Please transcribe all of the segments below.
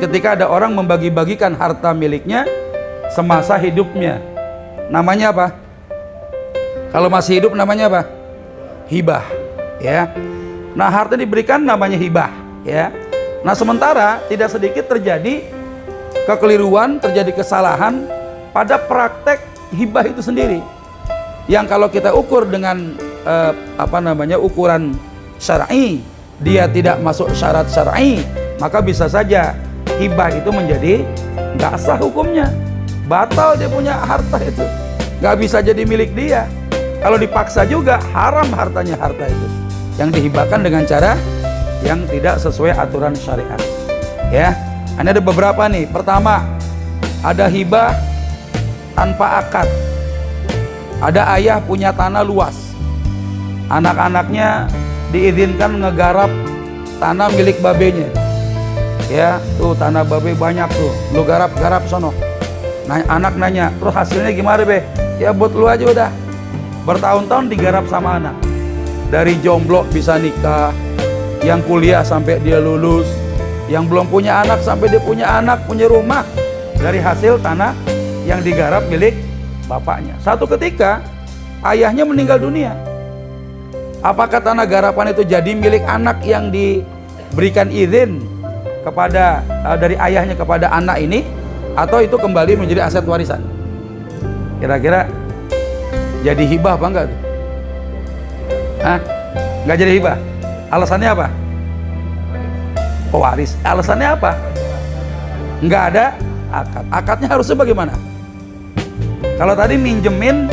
ketika ada orang membagi-bagikan harta miliknya semasa hidupnya. Namanya apa? Kalau masih hidup namanya apa? Hibah, ya. Nah, harta diberikan namanya hibah, ya. Nah, sementara tidak sedikit terjadi kekeliruan, terjadi kesalahan pada praktek hibah itu sendiri. Yang kalau kita ukur dengan ukuran syar'i, dia tidak masuk syarat syar'i, maka bisa saja hibah itu menjadi nggak sah hukumnya, batal dia punya harta itu, nggak bisa jadi milik dia. Kalau dipaksa juga haram hartanya, harta itu yang dihibahkan dengan cara yang tidak sesuai aturan syariat, ya. Ini ada beberapa nih. Pertama, ada hibah tanpa akad. Ada ayah punya tanah luas, anak-anaknya diizinkan ngegarap tanah milik babenya, ya. Tuh tanah babe banyak tuh, lu garap sono. Nah, anak nanya, terus hasilnya gimana be? Ya buat lu aja udah. Bertahun-tahun digarap sama anak, dari jomblo bisa nikah, yang kuliah sampai dia lulus, yang belum punya anak sampai dia punya anak, punya rumah, dari hasil tanah yang digarap milik bapaknya. Satu ketika ayahnya meninggal dunia, apakah tanah garapan itu jadi milik anak yang diberikan izin kepada dari ayahnya kepada anak ini, atau itu kembali menjadi aset warisan? Kira-kira jadi hibah apa enggak tuh? Hah? Enggak jadi hibah. Alasannya apa? Pewaris. Alasannya apa? Enggak ada akad. Akadnya harusnya bagaimana? Kalau tadi minjemin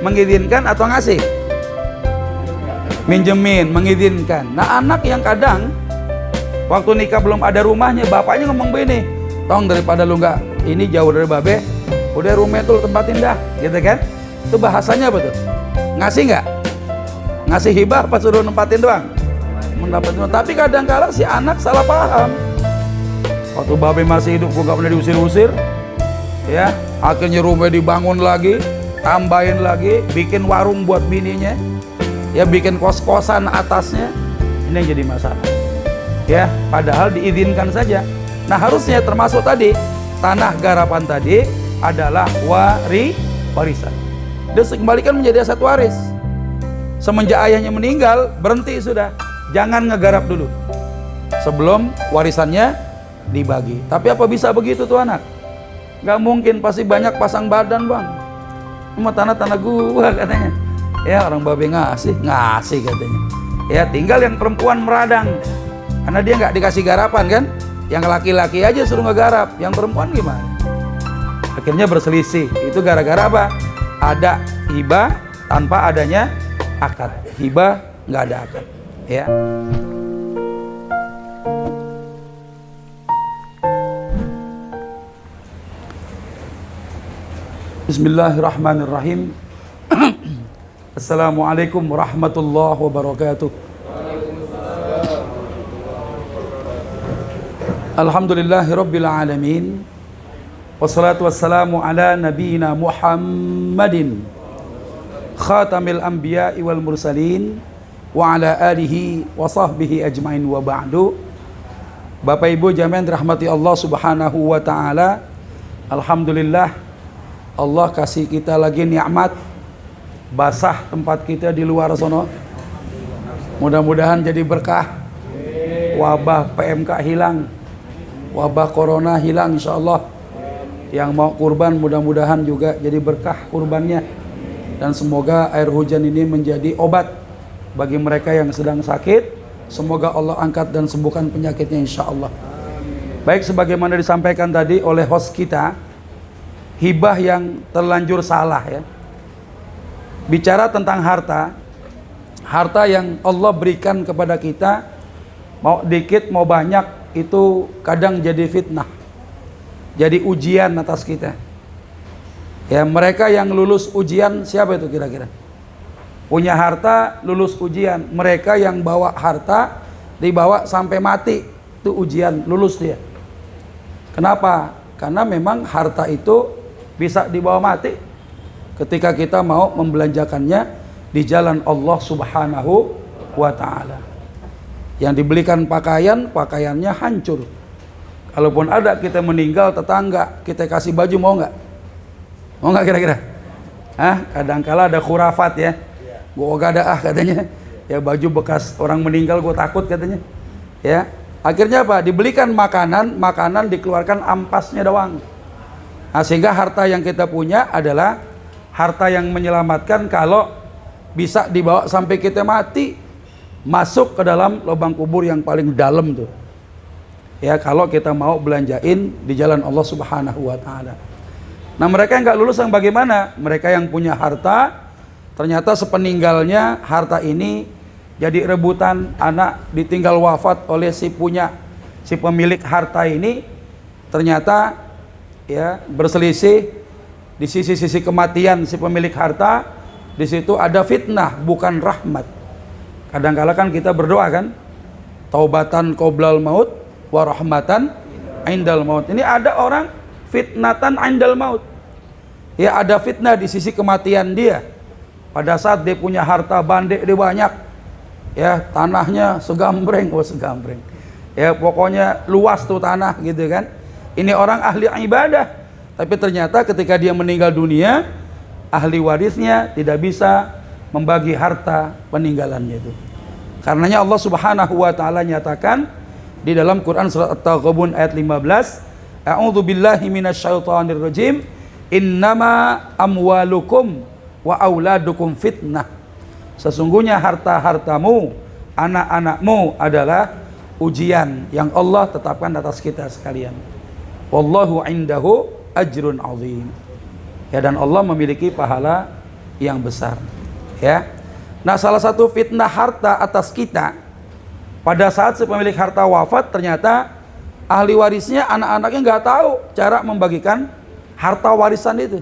mengizinkan atau ngasih? Minjemin, mengizinkan. Nah, anak yang kadang waktu nikah belum ada rumahnya, bapaknya ngomong begini, tong daripada lu enggak ini jauh dari babe, udah rumahnya tuh tempatin dah, gitu kan? Itu bahasanya apa tuh? Ngasih nggak? Ngasih hibah apa suruh nempatin doang? Mendapatin. Tapi kadang-kala si anak salah paham. Waktu babe masih hidup gua nggak pernah diusir-usir, ya. Akhirnya rumah dibangun lagi, tambahin lagi, bikin warung buat bininya, ya, bikin kos-kosan atasnya. Ini yang jadi masalah, ya. Padahal diizinkan saja. Nah, harusnya termasuk tadi tanah garapan tadi adalah warisan. Dia dikembalikan menjadi aset waris. Semenjak ayahnya meninggal, berhenti sudah. Jangan ngegarap dulu sebelum warisannya dibagi. Tapi apa bisa begitu tuh anak? Gak mungkin, pasti banyak pasang badan, bang. Cuma tanah gua katanya. Ya, orang babe ngasih katanya. Ya, tinggal yang perempuan meradang, karena dia nggak dikasih garapan kan. Yang laki-laki aja suruh ngegarap, yang perempuan gimana? Akhirnya berselisih. Itu gara-gara apa? Ada hibah tanpa adanya akad. Hibah nggak ada akad, ya. Bismillahirrahmanirrahim. Assalamualaikum warahmatullahi wabarakatuh. Alhamdulillahirabbil alamin. Wassalatu wassalamu ala nabiyyina Muhammadin khatamil anbiya'i wal mursalin wa ala alihi wa sahbihi ajmain wa ba'du. Bapak Ibu jami'an rahmati Allah Subhanahu wa taala. Alhamdulillah, Allah kasih kita lagi nikmat basah tempat kita di luar sono. Mudah-mudahan jadi berkah. Wabah PMK hilang, wabah corona hilang insyaallah. Yang mau kurban mudah-mudahan juga jadi berkah kurbannya, dan semoga air hujan ini menjadi obat bagi mereka yang sedang sakit. Semoga Allah angkat dan sembuhkan penyakitnya insyaallah. Baik, sebagaimana disampaikan tadi oleh host kita, hibah yang terlanjur salah, ya. Bicara tentang harta yang Allah berikan kepada kita, mau dikit mau banyak, itu kadang jadi fitnah, jadi ujian atas kita. Ya, mereka yang lulus ujian siapa itu kira-kira? Punya harta lulus ujian. Mereka yang bawa harta dibawa sampai mati, itu ujian, lulus dia. Kenapa? Karena memang harta itu bisa dibawa mati ketika kita mau membelanjakannya di jalan Allah Subhanahu wa ta'ala. Yang dibelikan pakaian, pakaiannya hancur Kalaupun ada kita meninggal, tetangga kita kasih baju, mau nggak? Mau nggak kira-kira? Kadangkala ada khurafat ya. Gue gak ada katanya. Ya baju bekas orang meninggal gue takut katanya. Ya, akhirnya apa? Dibelikan makanan dikeluarkan ampasnya doang. Nah, sehingga harta yang kita punya adalah harta yang menyelamatkan kalau bisa dibawa sampai kita mati, masuk ke dalam lubang kubur yang paling dalam tuh. Ya, kalau kita mau belanjain di jalan Allah Subhanahu wa taala. Nah, mereka yang nggak lulus yang bagaimana? Mereka yang punya harta, ternyata sepeninggalnya harta ini jadi rebutan, anak ditinggal wafat oleh si pemilik harta ini, ternyata ya berselisih di sisi kematian si pemilik harta, di situ ada fitnah bukan rahmat. Kadang-kala kan kita berdoa kan, taubatan qoblal maut wa rahmatan indal maut. Ini ada orang fitnatan indal maut. Ya, ada fitnah di sisi kematian dia. Pada saat dia punya harta bandek dia banyak, ya tanahnya segambreng, ya pokoknya luas tuh tanah gitu kan. Ini orang ahli ibadah, tapi ternyata ketika dia meninggal dunia, ahli warisnya tidak bisa membagi harta peninggalannya itu. Karenanya Allah Subhanahu wa taala nyatakan di dalam Quran surat At-Taghabun ayat 15, A'udzu billahi minasyaitonir rajim, innama amwalukum wa auladukum fitnah. Sesungguhnya harta-hartamu, anak-anakmu adalah ujian yang Allah tetapkan atas kita sekalian. Wallahu indahu ajrun azim. Ya, dan Allah memiliki pahala yang besar. Ya. Nah, salah satu fitnah harta atas kita, pada saat si pemilik harta wafat, ternyata ahli warisnya, anak-anaknya nggak tahu cara membagikan harta warisan itu.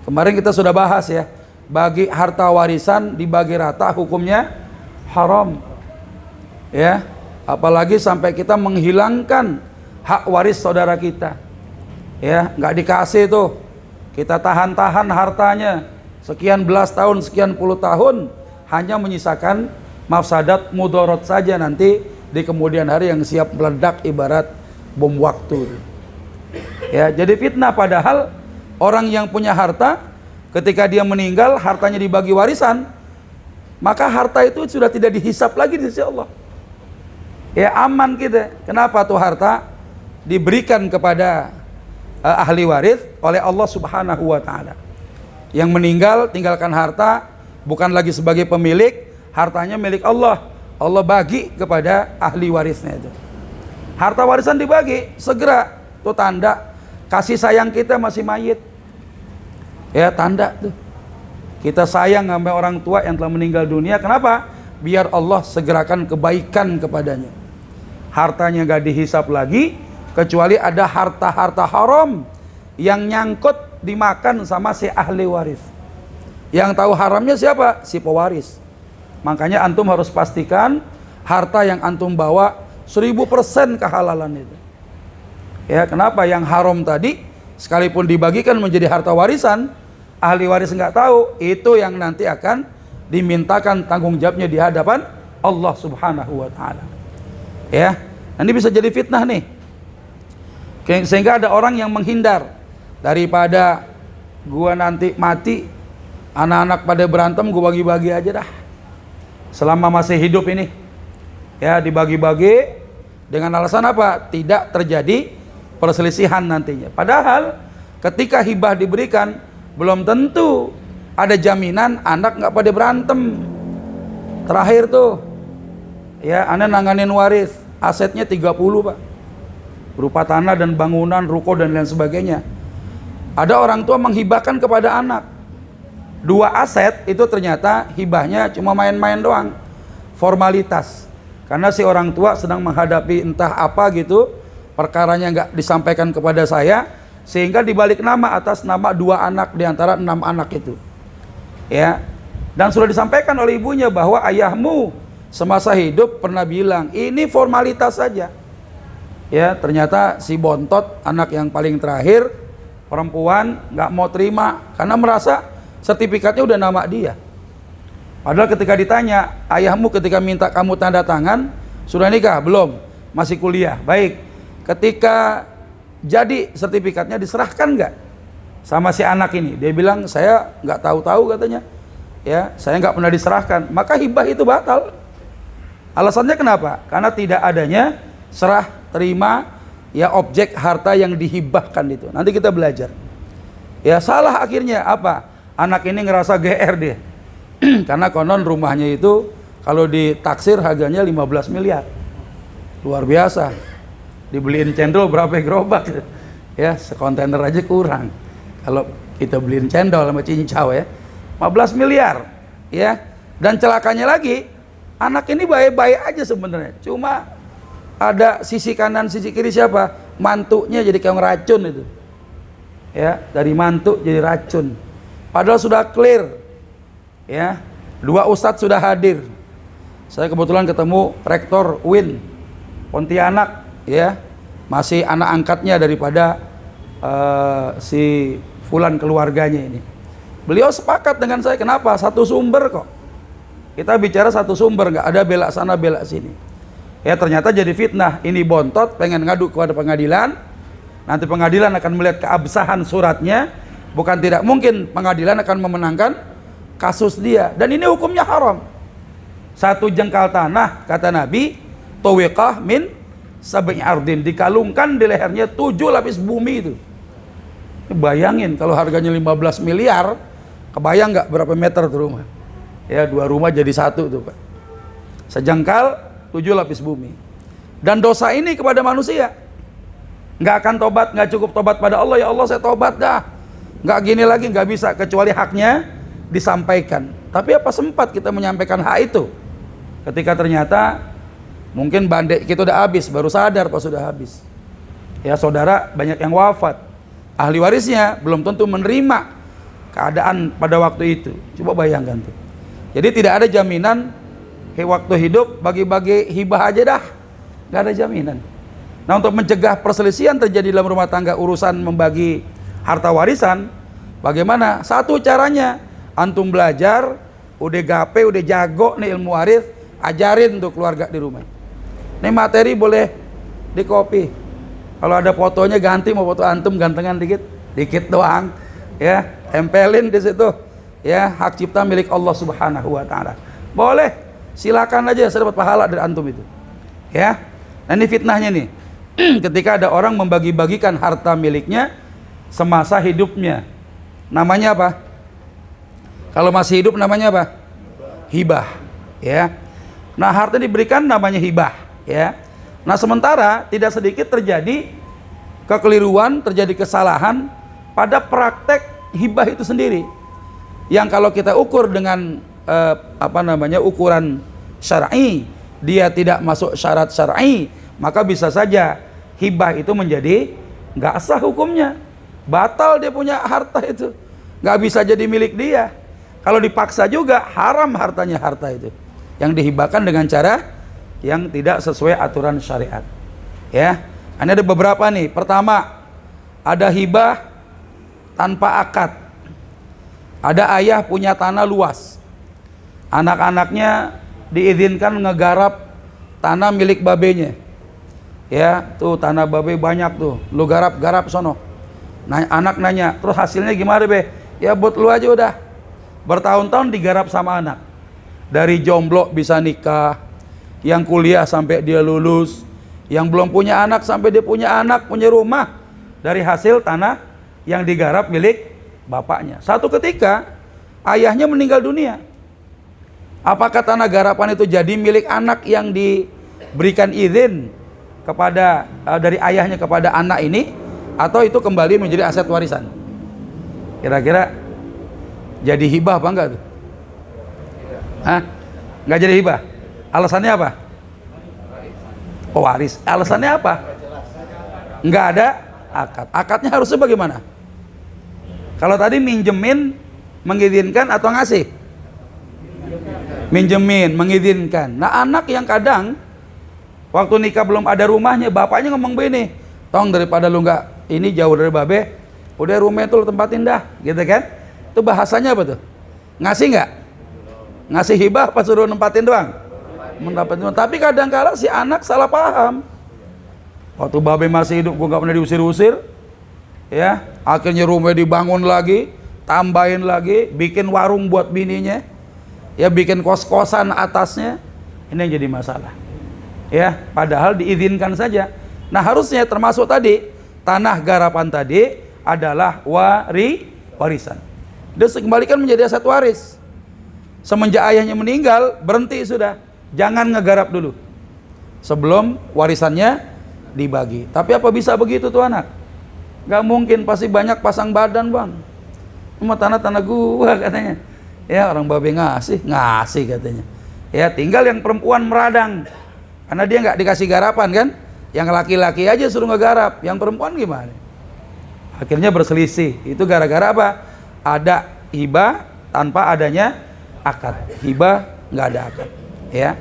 Kemarin kita sudah bahas ya, bagi harta warisan dibagi rata hukumnya haram. Ya, apalagi sampai kita menghilangkan hak waris saudara kita. Ya, nggak dikasih tuh. Kita tahan-tahan hartanya sekian belas tahun, sekian puluh tahun, hanya menyisakan mafsadat mudorot saja nanti di kemudian hari yang siap meledak ibarat bom waktu. Ya, jadi fitnah, padahal orang yang punya harta ketika dia meninggal, hartanya dibagi warisan, maka harta itu sudah tidak dihisap lagi di sisi Allah. Ya, aman kita. Kenapa tuh harta diberikan kepada ahli waris oleh Allah Subhanahu wa taala. Yang meninggal tinggalkan harta bukan lagi sebagai pemilik, hartanya milik Allah. Allah bagi kepada ahli warisnya itu. Harta warisan dibagi, segera itu tanda kasih sayang kita masih mayit. Ya, tanda tuh kita sayang sama orang tua yang telah meninggal dunia. Kenapa? Biar Allah segerakan kebaikan kepadanya. Hartanya gak dihisap lagi, kecuali ada harta-harta haram yang nyangkut dimakan sama si ahli waris. Yang tahu haramnya siapa? Si pewaris. Makanya antum harus pastikan harta yang antum bawa 1000% kehalalan itu. Ya, kenapa? Yang haram tadi sekalipun dibagikan menjadi harta warisan, ahli waris nggak tahu, itu yang nanti akan dimintakan tanggung jawabnya di hadapan Allah Subhanahu wa taala. Ya, ini bisa jadi fitnah nih. Sehingga ada orang yang menghindar daripada gua nanti mati, anak-anak pada berantem, gua bagi-bagi aja dah. Selama masih hidup ini, ya dibagi-bagi dengan alasan apa? Tidak terjadi perselisihan nantinya. Padahal ketika hibah diberikan, belum tentu ada jaminan anak nggak pada berantem. Terakhir tuh, ya anda nanganin waris, asetnya 30 Pak, berupa tanah dan bangunan, ruko dan lain sebagainya. Ada orang tua menghibahkan kepada anak 2 aset, itu ternyata hibahnya cuma main-main doang, formalitas. Karena si orang tua sedang menghadapi entah apa gitu, perkaranya nggak disampaikan kepada saya, sehingga dibalik nama atas nama 2 anak di antara 6 anak itu. Ya, dan sudah disampaikan oleh ibunya bahwa ayahmu semasa hidup pernah bilang ini formalitas saja. Ya, ternyata si bontot, anak yang paling terakhir, perempuan, nggak mau terima karena merasa sertifikatnya udah nama dia. Padahal ketika ditanya, ayahmu ketika minta kamu tanda tangan sudah nikah? Belum, masih kuliah. Baik, ketika jadi sertifikatnya diserahkan nggak sama si anak ini? Dia bilang saya nggak tahu-tahu katanya, ya saya nggak pernah diserahkan. Maka hibah itu batal. Alasannya kenapa? Karena tidak adanya serah terima ya objek harta yang dihibahkan itu. Nanti kita belajar. Ya salah akhirnya apa? Anak ini ngerasa GR dia. Karena konon rumahnya itu kalau ditaksir harganya 15 miliar. Luar biasa. Dibeliin cendol berapa gerobak? Ya, sekontainer aja kurang. Kalau kita beliin cendol sama cincau ya. 15 miliar. Ya. Dan celakanya lagi, anak ini baik-baik aja sebenarnya. Cuma ada sisi kanan, sisi kiri siapa? Mantunya jadi kayak racun itu. Ya, dari mantu jadi racun. Padahal sudah clear. Ya. Dua ustadz sudah hadir. Saya kebetulan ketemu Rektor UIN Pontianak, ya. Masih anak angkatnya daripada si fulan keluarganya ini. Beliau sepakat dengan saya, kenapa? Satu sumber kok. Kita bicara satu sumber, nggak ada belak sana belak sini. Ya ternyata jadi fitnah. Ini bontot pengen ngadu kepada pengadilan. Nanti pengadilan akan melihat keabsahan suratnya. Bukan tidak mungkin pengadilan akan memenangkan kasus dia. Dan ini hukumnya haram. Satu jengkal tanah, kata Nabi, tawiqah min sab'i ardin, dikalungkan di lehernya 7 lapis bumi itu. Bayangin kalau harganya 15 miliar, kebayang nggak berapa meter tuh rumah? Ya 2 rumah jadi 1 tuh Pak. Sejengkal 7 lapis bumi. Dan dosa ini kepada manusia nggak akan tobat, nggak cukup tobat pada Allah. Ya Allah saya tobat dah, nggak gini lagi, nggak bisa, kecuali haknya disampaikan. Tapi apa sempat kita menyampaikan hak itu? Ketika ternyata mungkin bandek kita udah habis, baru sadar pas sudah habis. Ya saudara banyak yang wafat, ahli warisnya belum tentu menerima keadaan pada waktu itu. Coba bayangkan tuh. Jadi tidak ada jaminan waktu hidup bagi-bagi hibah aja dah, nggak ada jaminan. Nah untuk mencegah perselisihan terjadi dalam rumah tangga urusan membagi harta warisan, bagaimana? Satu caranya, antum belajar, udah gape, udah jago nih ilmu waris, ajarin untuk keluarga di rumah. Ini materi boleh di copy. Kalau ada fotonya ganti, mau foto antum gantengan dikit, dikit doang, ya tempelin di situ. Ya hak cipta milik Allah Subhanahu Wa Taala. Boleh, silakan aja, saya dapat pahala dari antum itu. Ya, nah ini fitnahnya nih. Ketika ada orang membagi-bagikan harta miliknya semasa hidupnya, namanya apa? Kalau masih hidup namanya apa? Hibah. Ya. Nah harta diberikan namanya hibah. Ya. Nah sementara tidak sedikit terjadi kekeliruan, terjadi kesalahan pada praktek hibah itu sendiri. Yang kalau kita ukur dengan ukuran syar'i, dia tidak masuk syarat syar'i, maka bisa saja hibah itu menjadi nggak sah hukumnya, batal dia punya harta itu, nggak bisa jadi milik dia. Kalau dipaksa juga haram hartanya, harta itu yang dihibahkan dengan cara yang tidak sesuai aturan syariat. Ya, ini ada beberapa nih. Pertama, ada hibah tanpa akad. Ada ayah punya tanah luas, anak-anaknya diizinkan ngegarap tanah milik babenya. Ya, tuh tanah babe banyak tuh, lu garap sono. Nah, anak nanya, terus hasilnya gimana be? Ya buat lu aja udah. Bertahun-tahun digarap sama anak. Dari jomblo bisa nikah, yang kuliah sampai dia lulus, yang belum punya anak sampai dia punya anak, punya rumah dari hasil tanah yang digarap milik bapaknya. Satu ketika ayahnya meninggal dunia. Apakah tanah garapan itu jadi milik anak yang diberikan izin kepada dari ayahnya kepada anak ini, atau itu kembali menjadi aset warisan? Kira-kira jadi hibah apa enggak tuh? Hah? Enggak jadi hibah. Alasannya apa? Oh, waris. Alasannya apa? Enggak ada akad. Akadnya harusnya bagaimana? Kalau tadi minjemin mengizinkan atau ngasih? Minjemin, mengizinkan. Nah anak yang kadang waktu nikah belum ada rumahnya, bapaknya ngomong begini, tong daripada lu nggak ini jauh dari babe, udah rumah itu lu tempatin dah, gitu kan? Itu bahasanya apa tuh? Ngasih nggak? Ngasih hibah apa suruh nempatin doang? Mendapatin doang. Tapi kadang-kala si anak salah paham. Waktu babe masih hidup gua nggak pernah diusir-usir. Ya, akhirnya rumah dibangun lagi, tambahin lagi, bikin warung buat bininya. Ya, bikin kos-kosan atasnya. Ini yang jadi masalah. Ya, padahal diizinkan saja. Nah, harusnya termasuk tadi tanah garapan tadi adalah warisan. Dia dikembalikan menjadi aset waris. Semenjak ayahnya meninggal, berhenti sudah. Jangan ngegarap dulu sebelum warisannya dibagi. Tapi apa bisa begitu tuh anak? Gak mungkin, pasti banyak pasang badan, bang. Cuma tanah gua katanya. Ya, orang babe ngasih katanya. Ya, tinggal yang perempuan meradang. Karena dia nggak dikasih garapan kan. Yang laki-laki aja suruh ngegarap, yang perempuan gimana? Akhirnya berselisih. Itu gara-gara apa? Ada hibah tanpa adanya akad. Hibah nggak ada akad. Ya.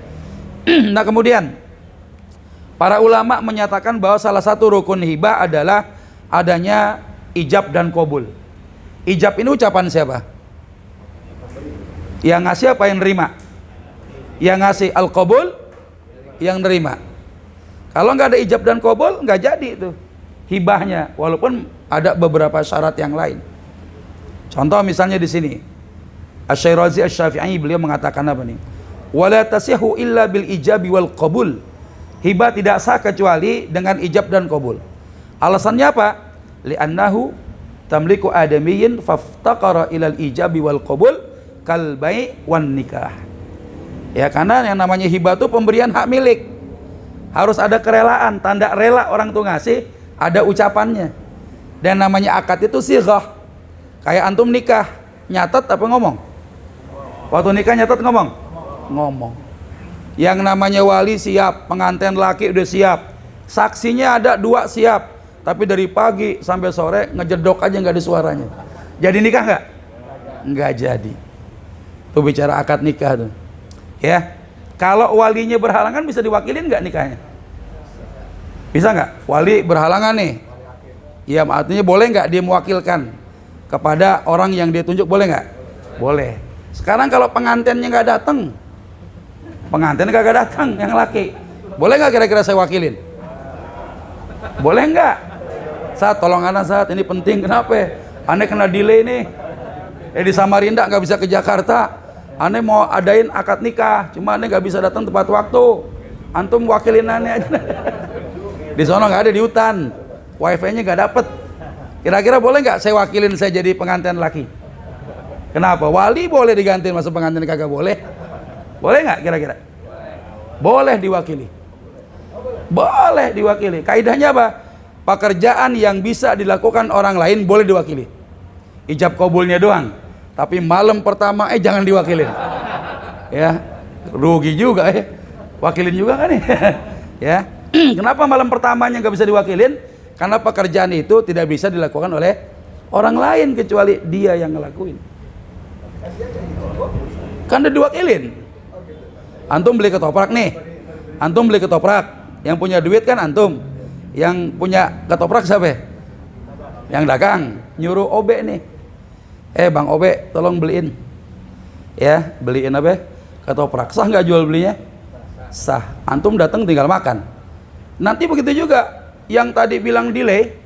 Nah, kemudian para ulama menyatakan bahwa salah satu rukun hibah adalah adanya ijab dan qabul. Ijab ini ucapan siapa? Yang ngasih apa yang nerima? Yang ngasih. Al-qabul yang nerima. Kalau nggak ada ijab dan qabul, nggak jadi itu hibahnya, walaupun ada beberapa syarat yang lain. Contoh misalnya di sini, Asy-Syirazi Asy-Syafi'i beliau mengatakan apa nih? Wala tasihu illa bil ijabi wal qabul. Hibah tidak sah kecuali dengan ijab dan qabul. Alasannya apa? Li'annahu tamliku adamiyyin faftaqara ilal ijabi wal qabul kal bai' wan nikah. Ya, karena yang namanya hibah itu pemberian hak milik. Harus ada kerelaan, tanda rela orang tuh ngasih, ada ucapannya. Dan namanya akad itu sighah. Kayak antum nikah, nyatet apa ngomong? Waktu nikah nyatet ngomong? Ngomong. Yang namanya wali siap, pengantin laki udah siap, saksinya ada 2 siap, tapi dari pagi sampai sore ngejedok aja nggak ada suaranya. Jadi nikah nggak? Nggak jadi. Tuh bicara akad nikah tuh. Ya, kalau walinya berhalangan bisa diwakilin nggak nikahnya? Bisa nggak? Wali berhalangan nih. Ya, artinya boleh nggak dia mewakilkan kepada orang yang dia tunjuk, boleh nggak? Boleh. Sekarang kalau pengantinnya nggak datang, pengantin kagak datang yang laki, boleh nggak kira-kira saya wakilin? Boleh nggak? Saat tolong anak saat ini penting, kenapa? Aneh kena delay nih. Di Samarinda nggak bisa ke Jakarta. Aneh mau adain akad nikah, cuma aneh nggak bisa datang tepat waktu. Antum wakilin aneh aja. Di sono nggak ada, di hutan, wifi-nya nggak dapet. Kira-kira boleh nggak saya wakilin, saya jadi pengantin laki? Kenapa? Wali boleh digantiin, masuk pengantin kagak boleh? Boleh nggak kira-kira? Boleh diwakili. Boleh diwakili. Kaidahnya apa? Pekerjaan yang bisa dilakukan orang lain boleh diwakili. Ijab kabulnya doang. Tapi malam pertama jangan diwakilin. Ya, rugi juga ya. Wakilin juga kan ya. Ya. Kenapa malam pertamanya nggak bisa diwakilin? Karena pekerjaan itu tidak bisa dilakukan oleh orang lain kecuali dia yang ngelakuin. Kan udah diwakilin. Antum beli ketoprak nih. Antum beli ketoprak. Yang punya duit kan antum. Yang punya ketoprak siapa? Yang dagang. Nyuruh Obe nih. Bang Obe, tolong beliin. Ya, beliin apa? Ketoprak. Sah nggak jual belinya? Sah. Antum datang tinggal makan. Nanti begitu juga. Yang tadi bilang delay,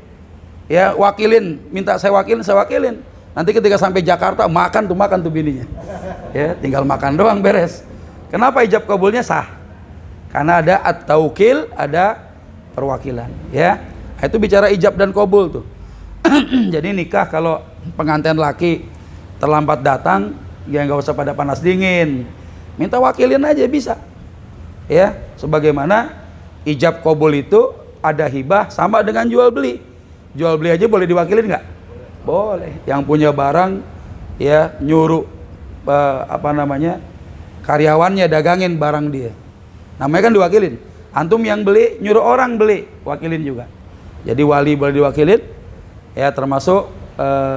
ya wakilin, minta saya wakilin. Nanti ketika sampai Jakarta makan tuh bininya. Ya, tinggal makan doang beres. Kenapa ijab kabulnya sah? Karena ada at-taukil, ada perwakilan. Ya, itu bicara ijab dan kabul tuh. Jadi nikah kalau pengantin laki terlambat datang, ya nggak usah pada panas dingin. Minta wakilin aja bisa. Ya, sebagaimana ijab kabul itu ada hibah sama dengan jual beli. Jual beli aja boleh diwakilin nggak? Boleh. Yang punya barang ya nyuruh karyawannya dagangin barang dia. Namanya kan diwakilin. Antum yang beli nyuruh orang beli, wakilin juga. Jadi wali boleh diwakilin. Ya termasuk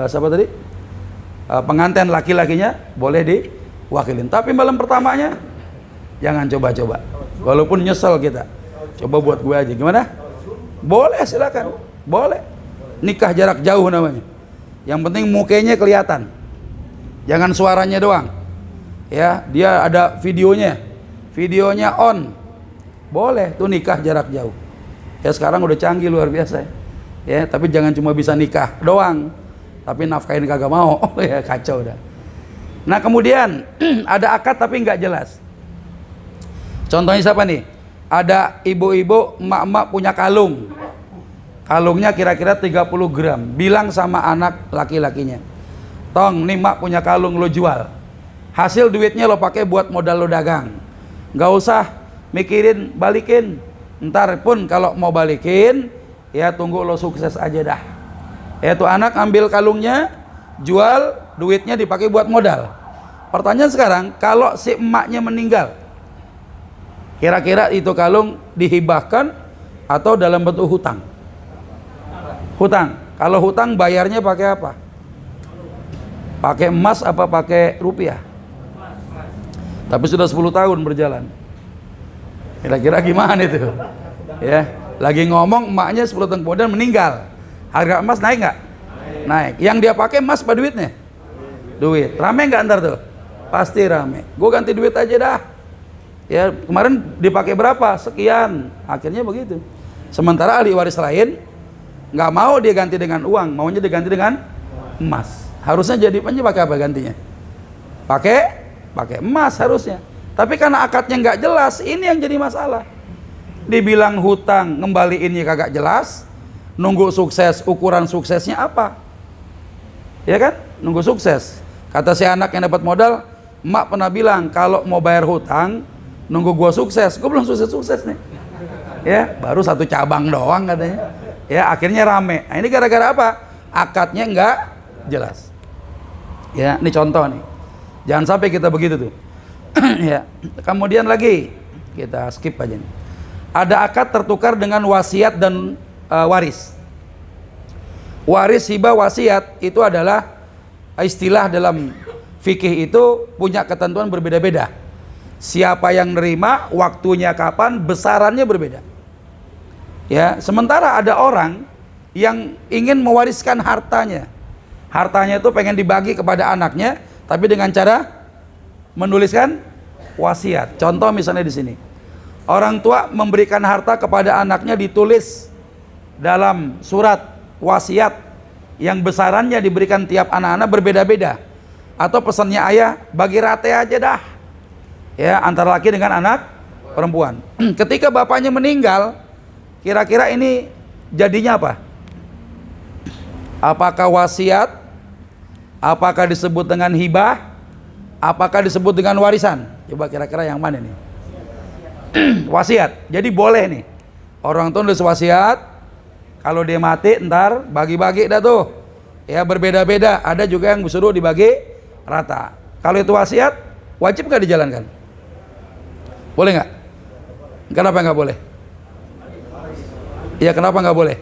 siapa tadi? Pengantin laki-lakinya boleh diwakilin. Tapi malam pertamanya jangan coba-coba. Walaupun nyesel kita. Coba buat gue aja. Gimana? Boleh, silakan. Boleh. Nikah jarak jauh namanya. Yang penting mukanya kelihatan. Jangan suaranya doang. Ya, dia ada videonya. Videonya on. Boleh tuh nikah jarak jauh. Ya sekarang udah canggih luar biasa. Ya, tapi jangan cuma bisa nikah doang, tapi nafkahin kagak mau. Ya kacau dah. Nah kemudian ada akad tapi nggak jelas. Contohnya siapa nih? Ada ibu-ibu, emak-emak punya kalung. Kalungnya kira-kira 30 gram. Bilang sama anak laki-lakinya, Tong, nih mak punya kalung, lo jual. Hasil duitnya lo pakai buat modal lo dagang. Nggak usah mikirin balikin. Ntar pun kalau mau balikin, ya tunggu lo sukses aja dah. Ya tuh anak ambil kalungnya, jual, duitnya dipakai buat modal. Pertanyaan sekarang, kalau si emaknya meninggal, kira-kira itu kalung dihibahkan atau dalam bentuk hutang? Hutang. Kalau hutang bayarnya pakai apa? Pakai emas apa pakai rupiah? Tapi sudah 10 tahun berjalan. Kira-kira gimana itu? Ya, lagi ngomong emaknya 10 tahun kemudian meninggal. Harga emas naik nggak? Naik. Yang dia pakai emas apa duitnya? Duit. Rame nggak ntar tuh? Pasti rame. Gue ganti duit aja dah. Ya, kemarin dipakai berapa? Sekian. Akhirnya begitu. Sementara ahli waris lain nggak mau dia ganti dengan uang, maunya diganti dengan emas. Harusnya jadi pakai apa gantinya? Pakai emas harusnya. Tapi karena akadnya nggak jelas, ini yang jadi masalah. Dibilang hutang, ngembaliinnya kagak jelas. Nunggu sukses, ukuran suksesnya apa? Ya kan? Nunggu sukses. Kata si anak yang dapat modal, emak pernah bilang kalau mau bayar hutang, nunggu gua sukses. Gua belum sukses nih. Ya, baru 1 cabang doang katanya. Ya, akhirnya rame. Nah, ini gara-gara apa? Akadnya nggak jelas. Ya, ini contoh nih. Jangan sampai kita begitu tuh. Ya, kemudian lagi kita skip aja nih. Ada akad tertukar dengan wasiat dan waris. Waris, hibah, wasiat itu adalah istilah dalam fikih, itu punya ketentuan berbeda-beda. Siapa yang nerima, waktunya kapan, besarannya berbeda. Ya, sementara ada orang yang ingin mewariskan hartanya. Hartanya itu pengen dibagi kepada anaknya, tapi dengan cara menuliskan wasiat. Contoh misalnya di sini, orang tua memberikan harta kepada anaknya, ditulis dalam surat wasiat yang besarannya diberikan tiap anak-anak berbeda-beda. Atau pesannya ayah, bagi rata aja dah. Ya, antara laki dengan anak perempuan. Ketika bapaknya meninggal, kira-kira ini jadinya apa? Apakah wasiat? Apakah disebut dengan hibah? Apakah disebut dengan warisan? Coba kira-kira yang mana nih? Wasiat. Jadi boleh nih, orang tua nulis wasiat, kalau dia mati ntar bagi-bagi dah tuh. Ya, berbeda-beda. Ada juga yang disuruh dibagi rata. Kalau itu wasiat, wajib nggak dijalankan? Boleh nggak? Kenapa nggak boleh? Ya, kenapa nggak boleh?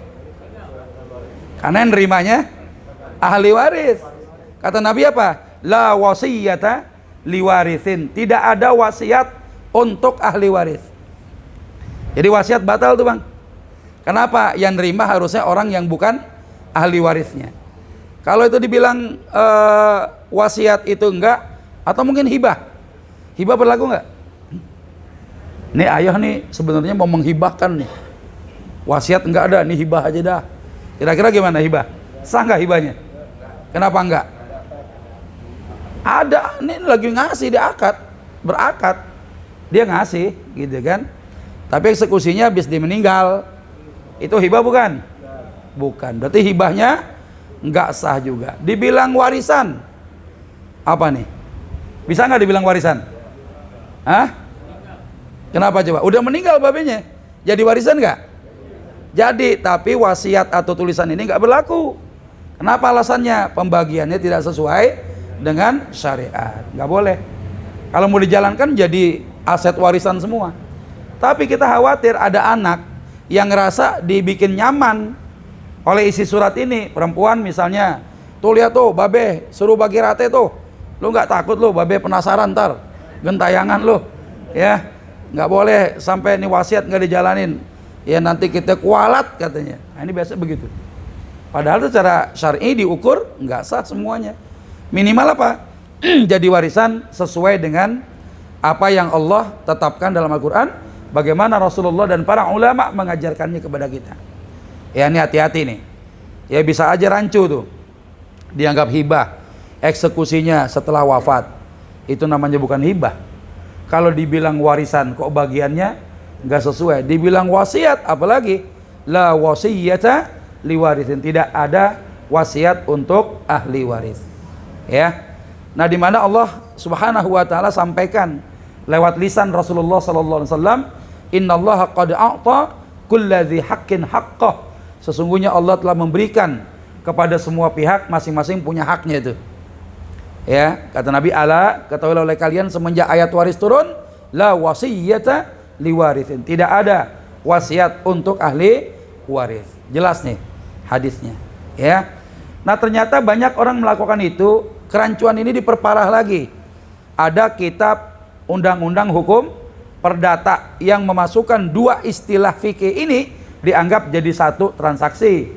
Karena yang nerimanya ahli waris. Kata Nabi apa? La wasiyata liwarisin. Tidak ada wasiat untuk ahli waris. Jadi wasiat batal tuh bang. Kenapa? Yang nerima harusnya orang yang bukan ahli warisnya. Kalau itu dibilang wasiat itu enggak, atau mungkin hibah. Hibah berlaku enggak? Nih ayah nih sebenarnya mau menghibahkan nih. Wasiat enggak ada, nih hibah aja dah. Kira-kira gimana hibah? Sah enggak hibahnya? Kenapa enggak? Ada, ini lagi ngasih, dia berakad, dia ngasih, gitu kan. Tapi eksekusinya habis dia meninggal, itu hibah bukan? Bukan, berarti hibahnya nggak sah juga. Dibilang warisan, apa nih? Bisa nggak dibilang warisan? Hah? Kenapa coba? Udah meninggal babenya, jadi warisan nggak? Jadi, tapi wasiat atau tulisan ini nggak berlaku. Kenapa alasannya? Pembagiannya tidak sesuai dengan syariat, nggak boleh. Kalau mau dijalankan jadi aset warisan semua. Tapi kita khawatir ada anak yang ngerasa dibikin nyaman oleh isi surat ini. Perempuan misalnya, tuh lihat tuh babe suruh bagi rate tuh, lu nggak takut lu babe penasaran ntar gentayangan lu, ya nggak boleh sampai ini wasiat nggak dijalanin, ya nanti kita kualat katanya. Nah, ini biasa begitu. Padahal secara syar'i diukur nggak sah semuanya. Minimal apa? Jadi warisan sesuai dengan apa yang Allah tetapkan dalam Al-Quran, bagaimana Rasulullah dan para ulama mengajarkannya kepada kita. Ya, ini hati-hati nih. Ya, bisa aja rancu tuh, dianggap hibah, eksekusinya setelah wafat, itu namanya bukan hibah. Kalau dibilang warisan kok bagiannya nggak sesuai, dibilang wasiat apalagi, la wasiyata liwarithin, tidak ada wasiat untuk ahli waris. Ya, nah di mana Allah Subhanahu wa taala sampaikan lewat lisan Rasulullah sallallahu alaihi wasallam, innallaha qad a'ta kulladzi haqqin haqqah, sesungguhnya Allah telah memberikan kepada semua pihak masing-masing punya haknya itu. Ya, kata Nabi, ala ketahuilah oleh kalian semenjak ayat waris turun, la wasiyata liwarithin, tidak ada wasiat untuk ahli waris. Jelas nih hadisnya. Ya, nah ternyata banyak orang melakukan itu. Kerancuan ini diperparah lagi. Ada kitab undang-undang hukum perdata yang memasukkan dua istilah fikih ini dianggap jadi satu transaksi,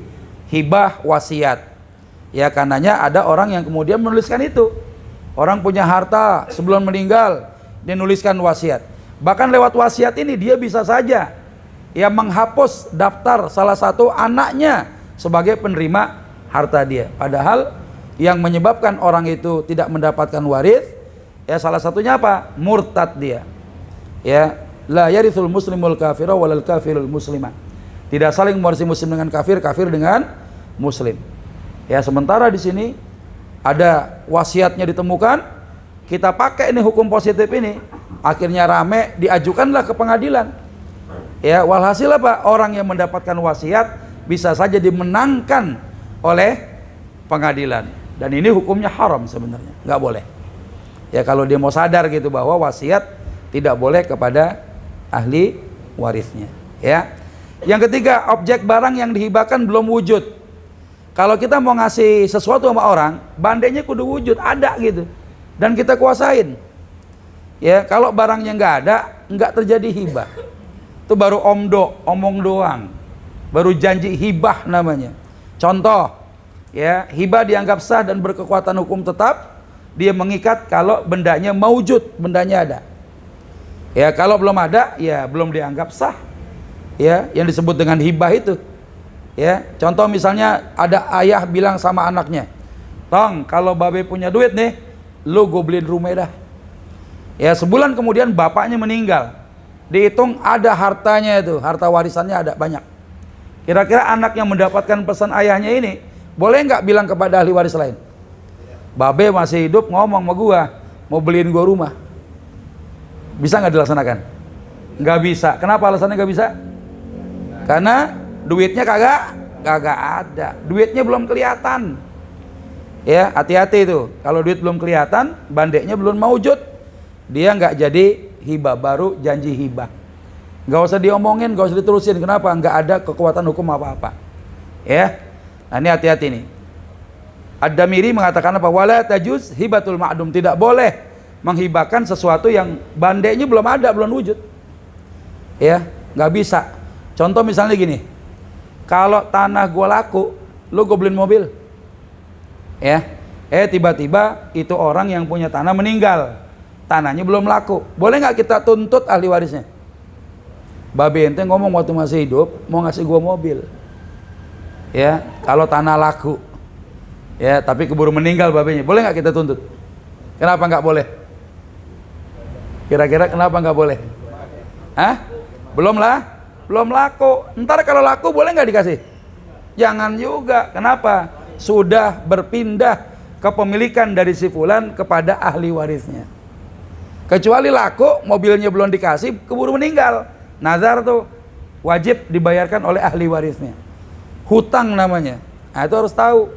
hibah wasiat. Ya, karenanya ada orang yang kemudian menuliskan itu. Orang punya harta sebelum meninggal, dia nuliskan wasiat. Bahkan lewat wasiat ini dia bisa saja ya menghapus daftar salah satu anaknya sebagai penerima harta dia. Padahal yang menyebabkan orang itu tidak mendapatkan waris, ya salah satunya apa? Murtad dia. Ya, la yarithul muslimul kafira walal kafirul muslimah. Tidak saling mewarisi muslim dengan kafir, kafir dengan muslim. Ya, sementara di sini ada wasiatnya ditemukan, kita pakai ini hukum positif ini, akhirnya rame, diajukanlah ke pengadilan. Ya, walhasil apa? Orang yang mendapatkan wasiat bisa saja dimenangkan oleh pengadilan. Dan ini hukumnya haram sebenarnya, nggak boleh. Ya, kalau dia mau sadar gitu bahwa wasiat tidak boleh kepada ahli warisnya. Ya. Yang ketiga, objek barang yang dihibahkan belum wujud. Kalau kita mau ngasih sesuatu sama orang, bandenya kudu wujud, ada gitu, dan kita kuasain. Ya, kalau barangnya nggak ada, nggak terjadi hibah. Itu baru omong doang, baru janji hibah namanya. Contoh, ya, hibah dianggap sah dan berkekuatan hukum tetap, dia mengikat kalau bendanya maujud, bendanya ada. Ya, kalau belum ada, ya belum dianggap sah. Ya, yang disebut dengan hibah itu. Ya, contoh misalnya ada ayah bilang sama anaknya, "Tong, kalau babe punya duit nih, lu gue beliin rumah dah." Ya, sebulan kemudian bapaknya meninggal. Dihitung ada hartanya itu, harta warisannya ada banyak. Kira-kira anak yang mendapatkan pesan ayahnya ini boleh nggak bilang kepada ahli waris lain, "Babe masih hidup ngomong sama gua, mau beliin gua rumah." Bisa nggak dilaksanakan? Nggak bisa. Kenapa alasannya nggak bisa? Karena duitnya kagak ada, duitnya belum kelihatan. Ya, hati-hati itu. Kalau duit belum kelihatan, bandeknya belum maujud, dia nggak jadi hibah, baru janji hibah. Nggak usah diomongin, nggak usah diterusin. Kenapa? Nggak ada kekuatan hukum apa-apa. Ya, nah ini hati-hati nih. Ad-Damiri mengatakan apa? Wala tajuz hibatul ma'dum, tidak boleh menghibahkan sesuatu yang bandeknya belum ada, belum wujud. Ya, nggak bisa. Contoh misalnya gini, kalau tanah gua laku, lu gua beliin mobil, ya, tiba-tiba itu orang yang punya tanah meninggal, tanahnya belum laku, boleh nggak kita tuntut ahli warisnya? Babe ente ngomong waktu masih hidup mau ngasih gua mobil, ya, kalau tanah laku, ya, tapi keburu meninggal babenya, boleh nggak kita tuntut? Kenapa nggak boleh? Kira-kira kenapa nggak boleh? Hah? Belum laku. Ntar kalau laku boleh nggak dikasih? Jangan juga. Kenapa? Sudah berpindah kepemilikan dari si fulan kepada ahli warisnya. Kecuali laku, mobilnya belum dikasih, keburu meninggal. Nazar tuh wajib dibayarkan oleh ahli warisnya. Hutang namanya. Nah, itu harus tahu.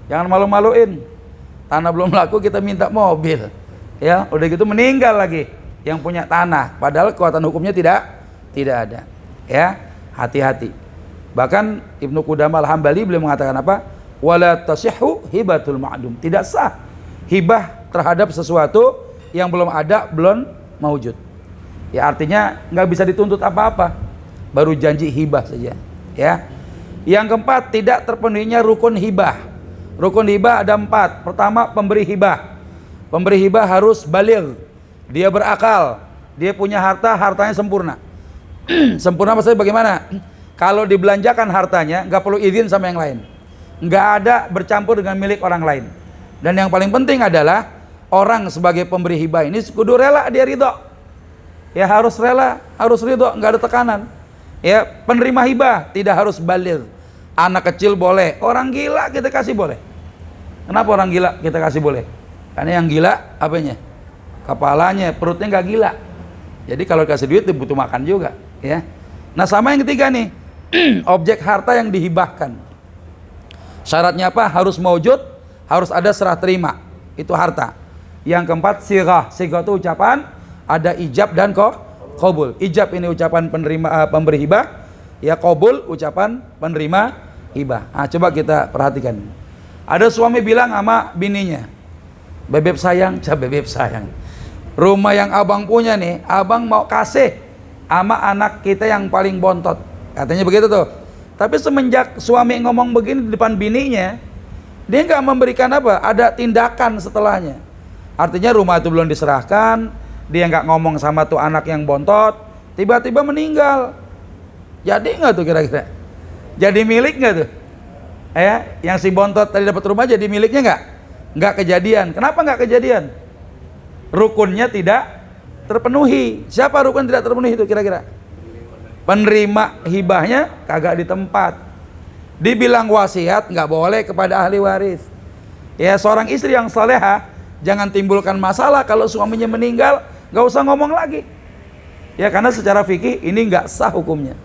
Jangan malu-maluin. Tanah belum laku kita minta mobil. Ya, udah gitu meninggal lagi yang punya tanah. Padahal kekuatan hukumnya tidak ada. Ya, hati-hati. Bahkan Ibnu Qudamah Al-Hambali beliau mengatakan apa? Wala tasihhu hibatul ma'dum. Tidak sah hibah terhadap sesuatu yang belum ada, belum maujud. Ya, artinya nggak bisa dituntut apa-apa, baru janji hibah saja. Ya. Yang keempat, tidak terpenuhinya rukun hibah. Rukun hibah ada 4. Pertama, pemberi hibah. Pemberi hibah harus baligh, dia berakal, dia punya harta, hartanya sempurna. Sempurna maksudnya bagaimana? Kalau dibelanjakan hartanya nggak perlu izin sama yang lain, nggak ada bercampur dengan milik orang lain. Dan yang paling penting adalah orang sebagai pemberi hibah ini kudu rela, dia ridho. Ya harus rela, harus ridho, nggak ada tekanan. Ya penerima hibah tidak harus baligh. Anak kecil boleh, orang gila kita kasih boleh. Kenapa orang gila kita kasih boleh? Karena yang gila apanya? Kepalanya, perutnya nggak gila. Jadi kalau kasih duit butuh makan juga, ya. Nah sama yang ketiga nih, objek harta yang dihibahkan. Syaratnya apa? Harus maujud, harus ada serah terima. Itu harta. Yang keempat sirah. Sirah itu ucapan, ada ijab dan qabul. Ijab ini ucapan penerima pemberi hibah, ya qabul ucapan penerima hibah. Nah, coba kita perhatikan. Ada suami bilang sama bininya, bebeb sayang, bebeb sayang. Rumah yang abang punya nih, abang mau kasih sama anak kita yang paling bontot. Katanya begitu tuh. Tapi semenjak suami ngomong begini di depan bininya, dia nggak memberikan apa? Ada tindakan setelahnya. Artinya rumah itu belum diserahkan, dia nggak ngomong sama tuh anak yang bontot, tiba-tiba meninggal. Jadi nggak tuh kira-kira? Jadi milik nggak tuh? Yang si bontot tadi dapat rumah jadi miliknya nggak? Nggak kejadian. Kenapa nggak kejadian? Rukunnya tidak terpenuhi. Siapa rukun tidak terpenuhi itu kira-kira? Penerima hibahnya kagak di tempat. Dibilang wasiat nggak boleh kepada ahli waris. Ya seorang istri yang salehah jangan timbulkan masalah kalau suaminya meninggal, nggak usah ngomong lagi. Ya karena secara fikih ini nggak sah hukumnya.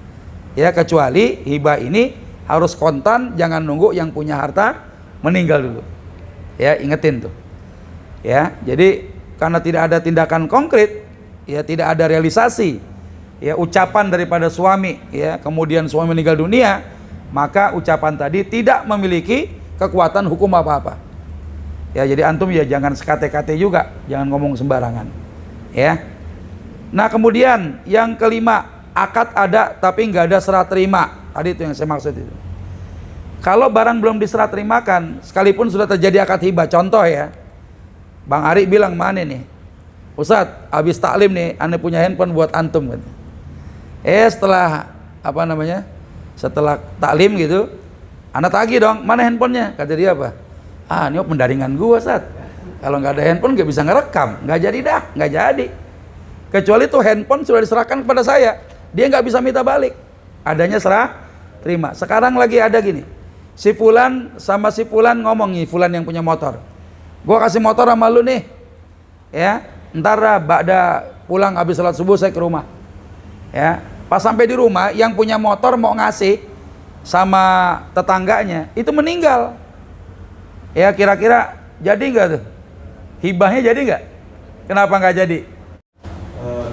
Ya kecuali hibah ini harus kontan, jangan nunggu yang punya harta meninggal dulu. Ya ingetin tuh. Ya jadi karena tidak ada tindakan konkret, ya tidak ada realisasi, ya ucapan daripada suami, ya kemudian suami meninggal dunia, maka ucapan tadi tidak memiliki kekuatan hukum apa-apa. Ya jadi antum ya jangan sekate-kate juga, jangan ngomong sembarangan. Ya. Nah kemudian yang kelima, akad ada tapi nggak ada serah terima. Tadi itu yang saya maksud itu. Kalau barang belum diserah terimakan, sekalipun sudah terjadi akad hibah, contoh ya, Bang Ari bilang mana nih, Ustadz, habis taklim nih, ane punya handphone buat antum. Gitu. Setelah apa namanya, setelah taklim gitu, ane tagih dong, mana handphonenya? Kata dia apa? Ini pendaringan gua Ustadz. Kalau nggak ada handphone nggak bisa ngerekam, nggak jadi dah, nggak jadi. Kecuali tuh handphone sudah diserahkan kepada saya, dia nggak bisa minta balik. Adanya serah terima. Sekarang lagi ada gini, si Fulan sama si Fulan ngomong nih, Fulan yang punya motor. Gua kasih motor sama lu nih, ya. Ntar ba'da pulang habis sholat subuh saya ke rumah, ya. Pas sampai di rumah, yang punya motor mau ngasih sama tetangganya itu meninggal. Ya kira-kira jadi nggak tuh? Hibahnya jadi nggak? Kenapa nggak jadi?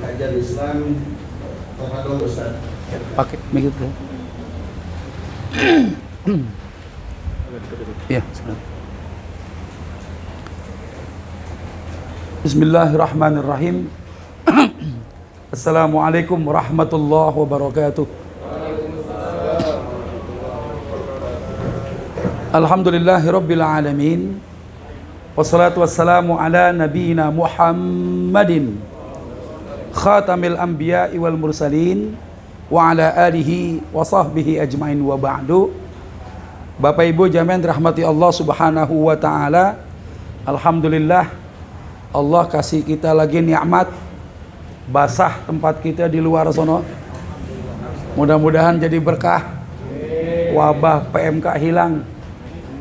Kajian Islam terhadap Ustaz. Pakai mikir tuh. Iya. Bismillahirrahmanirrahim. Assalamualaikum warahmatullahi wabarakatuh. Alhamdulillahirabbil alamin. Wassalatu wassalamu ala nabiyyina Muhammadin khatamil anbiya'i wal mursalin wa ala alihi wa sahbihi ajmain wa ba'du. Bapak Ibu jami'an dirahmati Allah Subhanahu wa taala. Alhamdulillah Allah kasih kita lagi nikmat basah tempat kita di luar sono. Mudah-mudahan jadi berkah. Wabah PMK hilang,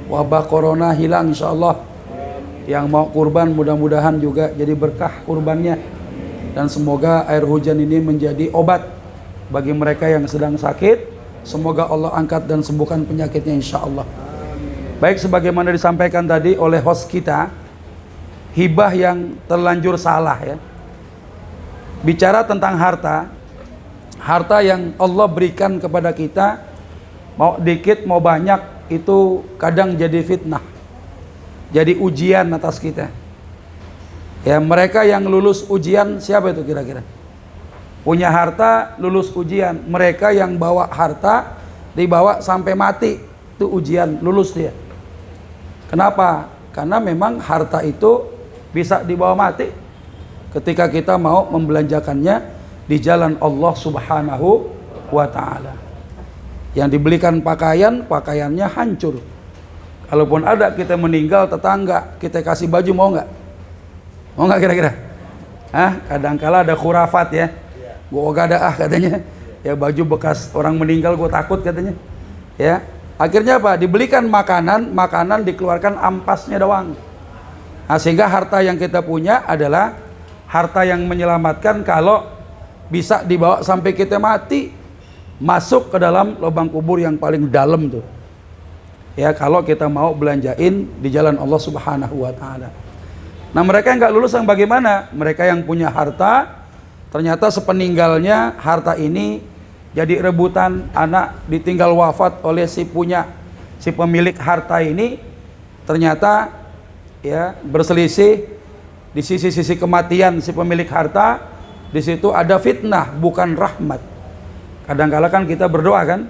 wabah corona hilang insyaallah. Yang mau kurban mudah-mudahan juga jadi berkah kurbannya. Dan semoga air hujan ini menjadi obat bagi mereka yang sedang sakit. Semoga Allah angkat dan sembuhkan penyakitnya insyaallah. Baik sebagaimana disampaikan tadi oleh host kita, hibah yang terlanjur salah ya. Bicara tentang harta, harta yang Allah berikan kepada kita, mau dikit mau banyak itu kadang jadi fitnah, jadi ujian atas kita. Ya mereka yang lulus ujian siapa itu kira-kira? Punya harta lulus ujian. Mereka yang bawa harta dibawa sampai mati itu ujian, lulus dia. Kenapa? Karena memang harta itu bisa dibawa mati ketika kita mau membelanjakannya di jalan Allah Subhanahu wa ta'ala. Yang dibelikan pakaian, pakaiannya hancur. Kalaupun ada kita meninggal, tetangga kita kasih baju, mau nggak? Mau nggak kira-kira? Kadangkala ada khurafat ya, gue gak ada katanya, ya baju bekas orang meninggal gue takut katanya. Ya, akhirnya apa? Dibelikan makanan, makanan dikeluarkan ampasnya doang. Nah, sehingga harta yang kita punya adalah harta yang menyelamatkan kalau bisa dibawa sampai kita mati, masuk ke dalam lubang kubur yang paling dalam tuh. Ya, kalau kita mau belanjain di jalan Allah Subhanahu wa ta'ala. Nah, mereka yang nggak lulus yang bagaimana? Mereka yang punya harta, ternyata sepeninggalnya harta ini jadi rebutan, anak ditinggal wafat oleh si pemilik harta ini, ternyata ya berselisih di sisi-sisi kematian si pemilik harta. Di situ ada fitnah, bukan rahmat. Kadang-kala kan kita berdoa kan,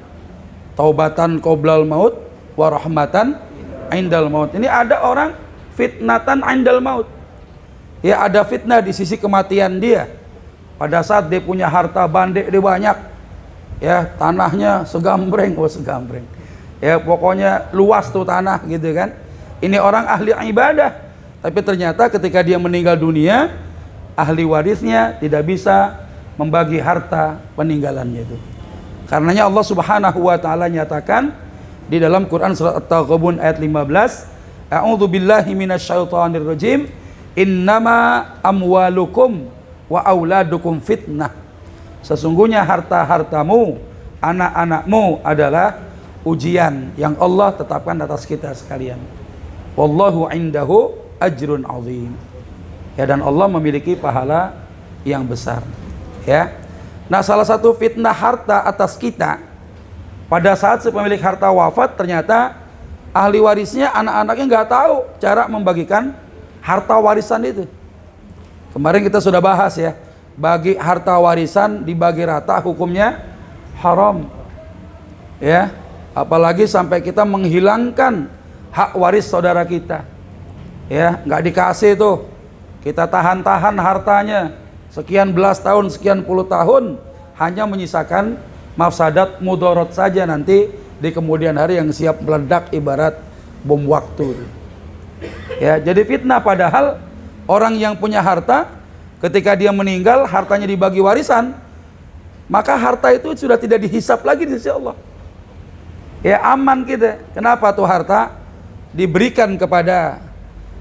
taubatan qoblal maut wa rahmatan indal maut. Ini ada orang fitnatan indal maut. Ya, ada fitnah di sisi kematian dia. Pada saat dia punya harta bandek dia banyak, ya tanahnya segambreng, segambreng. Ya pokoknya luas tuh tanah gitu kan. Ini orang ahli ibadah, tapi ternyata ketika dia meninggal dunia, ahli warisnya tidak bisa membagi harta peninggalannya itu. Karenanya Allah Subhanahu wa ta'ala nyatakan di dalam Quran surat At-Taghabun ayat 15, A'udzu billahi minasyaitonir rajim, innama amwalukum wa auladukum fitnah. Sesungguhnya harta-hartamu, anak-anakmu adalah ujian yang Allah tetapkan atas kita sekalian. Wallahu indahu ajrun azim. Ya, dan Allah memiliki pahala yang besar. Ya. Nah, salah satu fitnah harta atas kita, pada saat si pemilik harta wafat, ternyata ahli warisnya, anak-anaknya nggak tahu cara membagikan harta warisan itu. Kemarin kita sudah bahas ya, bagi harta warisan dibagi rata hukumnya haram. Ya, apalagi sampai kita menghilangkan hak waris saudara kita. Ya, nggak dikasih tuh. Kita tahan-tahan hartanya sekian belas tahun, sekian puluh tahun, hanya menyisakan mafsadat mudorot saja nanti di kemudian hari yang siap meledak ibarat bom waktu. Ya, jadi fitnah, padahal orang yang punya harta ketika dia meninggal, hartanya dibagi warisan, maka harta itu sudah tidak dihisap lagi di sisi Allah. Ya, aman kita. Kenapa tuh harta diberikan kepada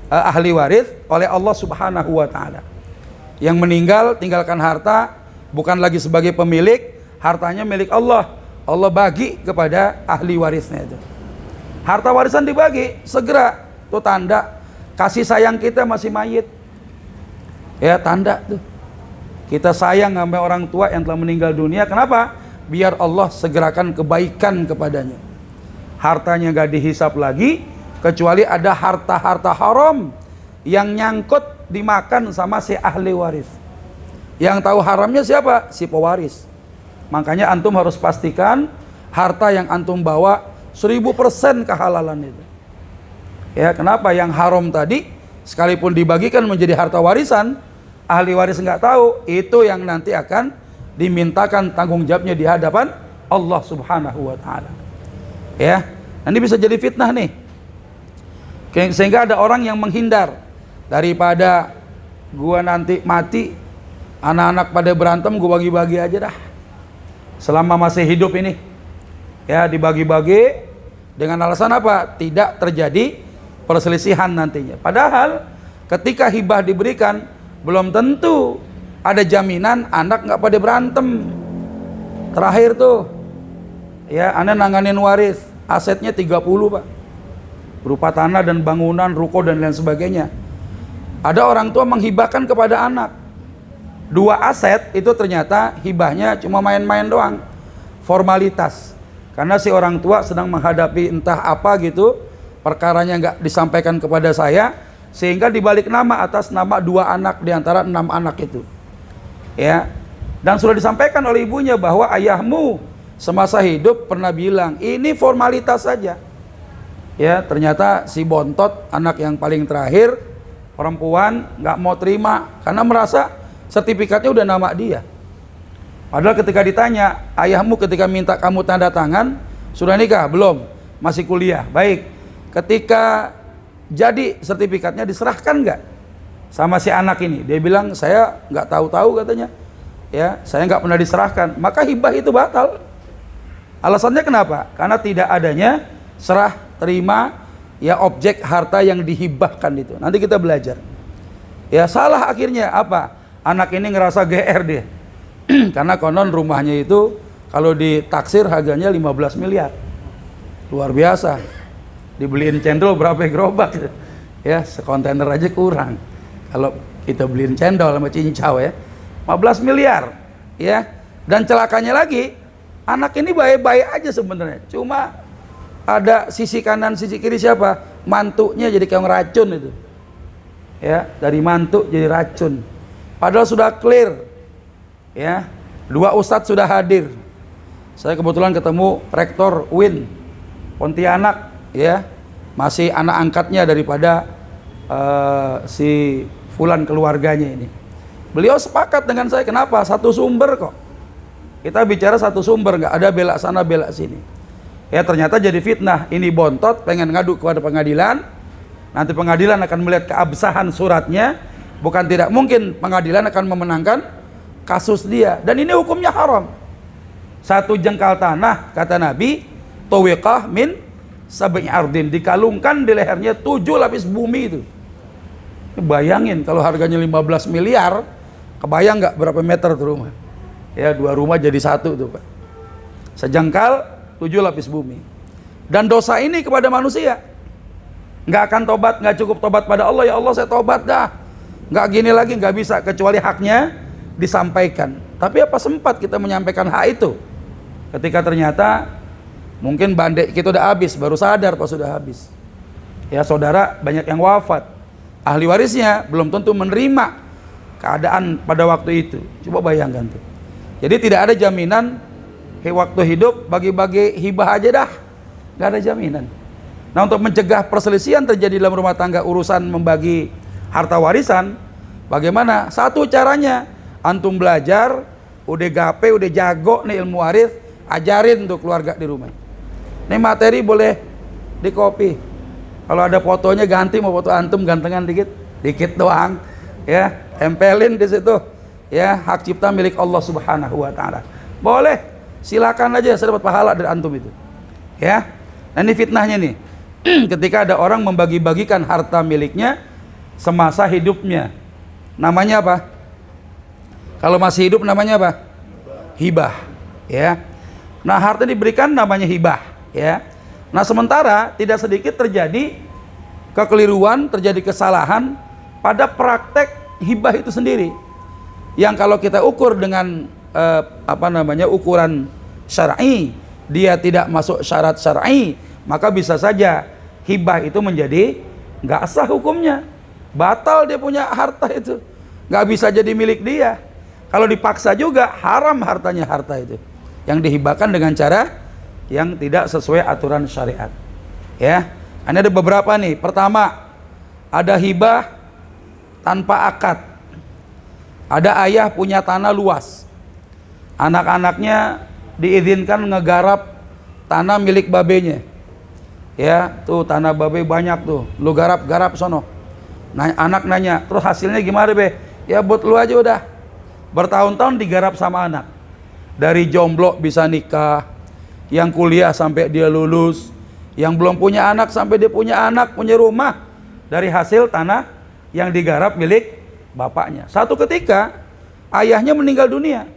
ahli waris oleh Allah Subhanahu wa ta'ala. Yang meninggal tinggalkan harta bukan lagi sebagai pemilik, hartanya milik Allah. Allah bagi kepada ahli warisnya itu. Harta warisan dibagi segera, itu tanda kasih sayang kita masih mayit. Ya, tanda tuh kita sayang sama orang tua yang telah meninggal dunia. Kenapa? Biar Allah segerakan kebaikan kepadanya. Hartanya gak dihisap lagi, kecuali ada harta-harta haram yang nyangkut dimakan sama si ahli waris. Yang tahu haramnya siapa? Si pewaris. Makanya antum harus pastikan harta yang antum bawa 1000% kehalalan itu. Ya, kenapa? Yang haram tadi sekalipun dibagikan menjadi harta warisan, ahli waris nggak tahu, itu yang nanti akan dimintakan tanggung jawabnya di hadapan Allah Subhanahu wa ta'ala. Ya, ini bisa jadi fitnah nih. Sehingga ada orang yang menghindar, daripada gua nanti mati, anak-anak pada berantem, gua bagi-bagi aja dah. Selama masih hidup ini, ya dibagi-bagi dengan alasan apa? Tidak terjadi perselisihan nantinya. Padahal ketika hibah diberikan, belum tentu ada jaminan anak nggak pada berantem. Terakhir tuh, ya anda nanganin waris, asetnya 30 pak, berupa tanah dan bangunan, ruko dan lain sebagainya. Ada orang tua menghibahkan kepada anak 2 aset, itu ternyata hibahnya cuma main-main doang, formalitas. Karena si orang tua sedang menghadapi entah apa gitu, perkaranya nggak disampaikan kepada saya, sehingga dibalik nama atas nama 2 anak di antara 6 anak itu. Ya, dan sudah disampaikan oleh ibunya bahwa ayahmu semasa hidup pernah bilang ini formalitas saja. Ya, ternyata si bontot, anak yang paling terakhir, perempuan, nggak mau terima karena merasa sertifikatnya udah nama dia. Padahal ketika ditanya, ayahmu ketika minta kamu tanda tangan, sudah nikah? Belum, masih kuliah. Baik, ketika jadi sertifikatnya diserahkan nggak sama si anak ini? Dia bilang, saya nggak tahu-tahu katanya. Ya, saya nggak pernah diserahkan. Maka hibah itu batal. Alasannya kenapa? Karena tidak adanya serah terima ya objek harta yang dihibahkan itu. Nanti kita belajar. Ya salah akhirnya apa? Anak ini ngerasa GR dia. Karena konon rumahnya itu kalau ditaksir harganya 15 miliar. Luar biasa. Dibeliin cendol berapa gerobak gitu. Ya, sekontainer aja kurang. Kalau kita beliin cendol sama cincau ya. 15 miliar. Ya. Dan celakanya lagi, anak ini baik-baik aja sebenarnya. Cuma ada sisi kanan, sisi kiri siapa? Mantunya jadi kayak racun itu. Ya, dari mantu jadi racun. Padahal sudah clear. Ya, 2 ustadz sudah hadir. Saya kebetulan ketemu Rektor UIN Pontianak, ya, masih anak angkatnya daripada si Fulan keluarganya ini. Beliau sepakat dengan saya. Kenapa? Satu sumber kok. Kita bicara satu sumber, nggak ada bela sana bela sini. Ya ternyata jadi fitnah. Ini bontot pengen ngadu kepada pengadilan. Nanti pengadilan akan melihat keabsahan suratnya. Bukan tidak mungkin pengadilan akan memenangkan kasus dia, dan ini hukumnya haram. 1 jengkal tanah kata Nabi, tawiqah min sab'i ardin, dikalungkan di lehernya 7 lapis bumi itu. Bayangin kalau harganya 15 miliar, kebayang nggak berapa meter tuh rumah? Ya 2 rumah jadi 1 tuh Pak. Sejengkal 7 lapis bumi. Dan dosa ini kepada manusia nggak akan tobat, nggak cukup tobat pada Allah. Ya Allah saya tobat dah, nggak gini lagi, nggak bisa, kecuali haknya disampaikan. Tapi apa sempat kita menyampaikan hak itu? Ketika ternyata mungkin bandek kita udah habis, baru sadar pas sudah habis. Ya saudara, banyak yang wafat. Ahli warisnya belum tentu menerima keadaan pada waktu itu. Coba bayangkan tuh. Jadi tidak ada jaminan waktu hidup bagi-bagi hibah aja dah. Nggak ada jaminan. Nah untuk mencegah perselisihan terjadi dalam rumah tangga urusan membagi harta warisan, bagaimana? Satu caranya, antum belajar, udah gape, udah jago nih ilmu waris, ajarin untuk keluarga di rumah. Ini materi boleh di copy. Kalau ada fotonya ganti, mau foto antum gantengan dikit doang, ya, tempelin di situ. Ya, hak cipta milik Allah Subhanahu wa taala. Boleh, silakan aja, saya dapat pahala dari antum itu. Ya. Nah, ini fitnahnya nih. Ketika ada orang membagi-bagikan harta miliknya semasa hidupnya. Namanya apa? Kalau masih hidup namanya apa? Hibah, ya. Nah, harta diberikan namanya hibah, ya. Nah, sementara tidak sedikit terjadi kekeliruan, terjadi kesalahan pada praktek hibah itu sendiri. Yang kalau kita ukur dengan ukuran syar'i, dia tidak masuk syarat syar'i, maka bisa saja hibah itu menjadi nggak sah hukumnya. Batal dia punya harta itu. Nggak bisa jadi milik dia. Kalau dipaksa juga haram hartanya, harta itu yang dihibahkan dengan cara yang tidak sesuai aturan syariat. Ya, ini ada beberapa nih. Pertama, ada hibah tanpa akad. Ada ayah punya tanah luas, anak-anaknya diizinkan ngegarap tanah milik babenya. Ya, tuh tanah babe banyak tuh, lu garap sono. Nah, anak nanya, terus hasilnya gimana be? Ya buat lu aja udah. Bertahun-tahun digarap sama anak. Dari jomblo bisa nikah, yang kuliah sampai dia lulus, yang belum punya anak sampai dia punya anak, punya rumah dari hasil tanah yang digarap milik bapaknya. Satu ketika ayahnya meninggal dunia.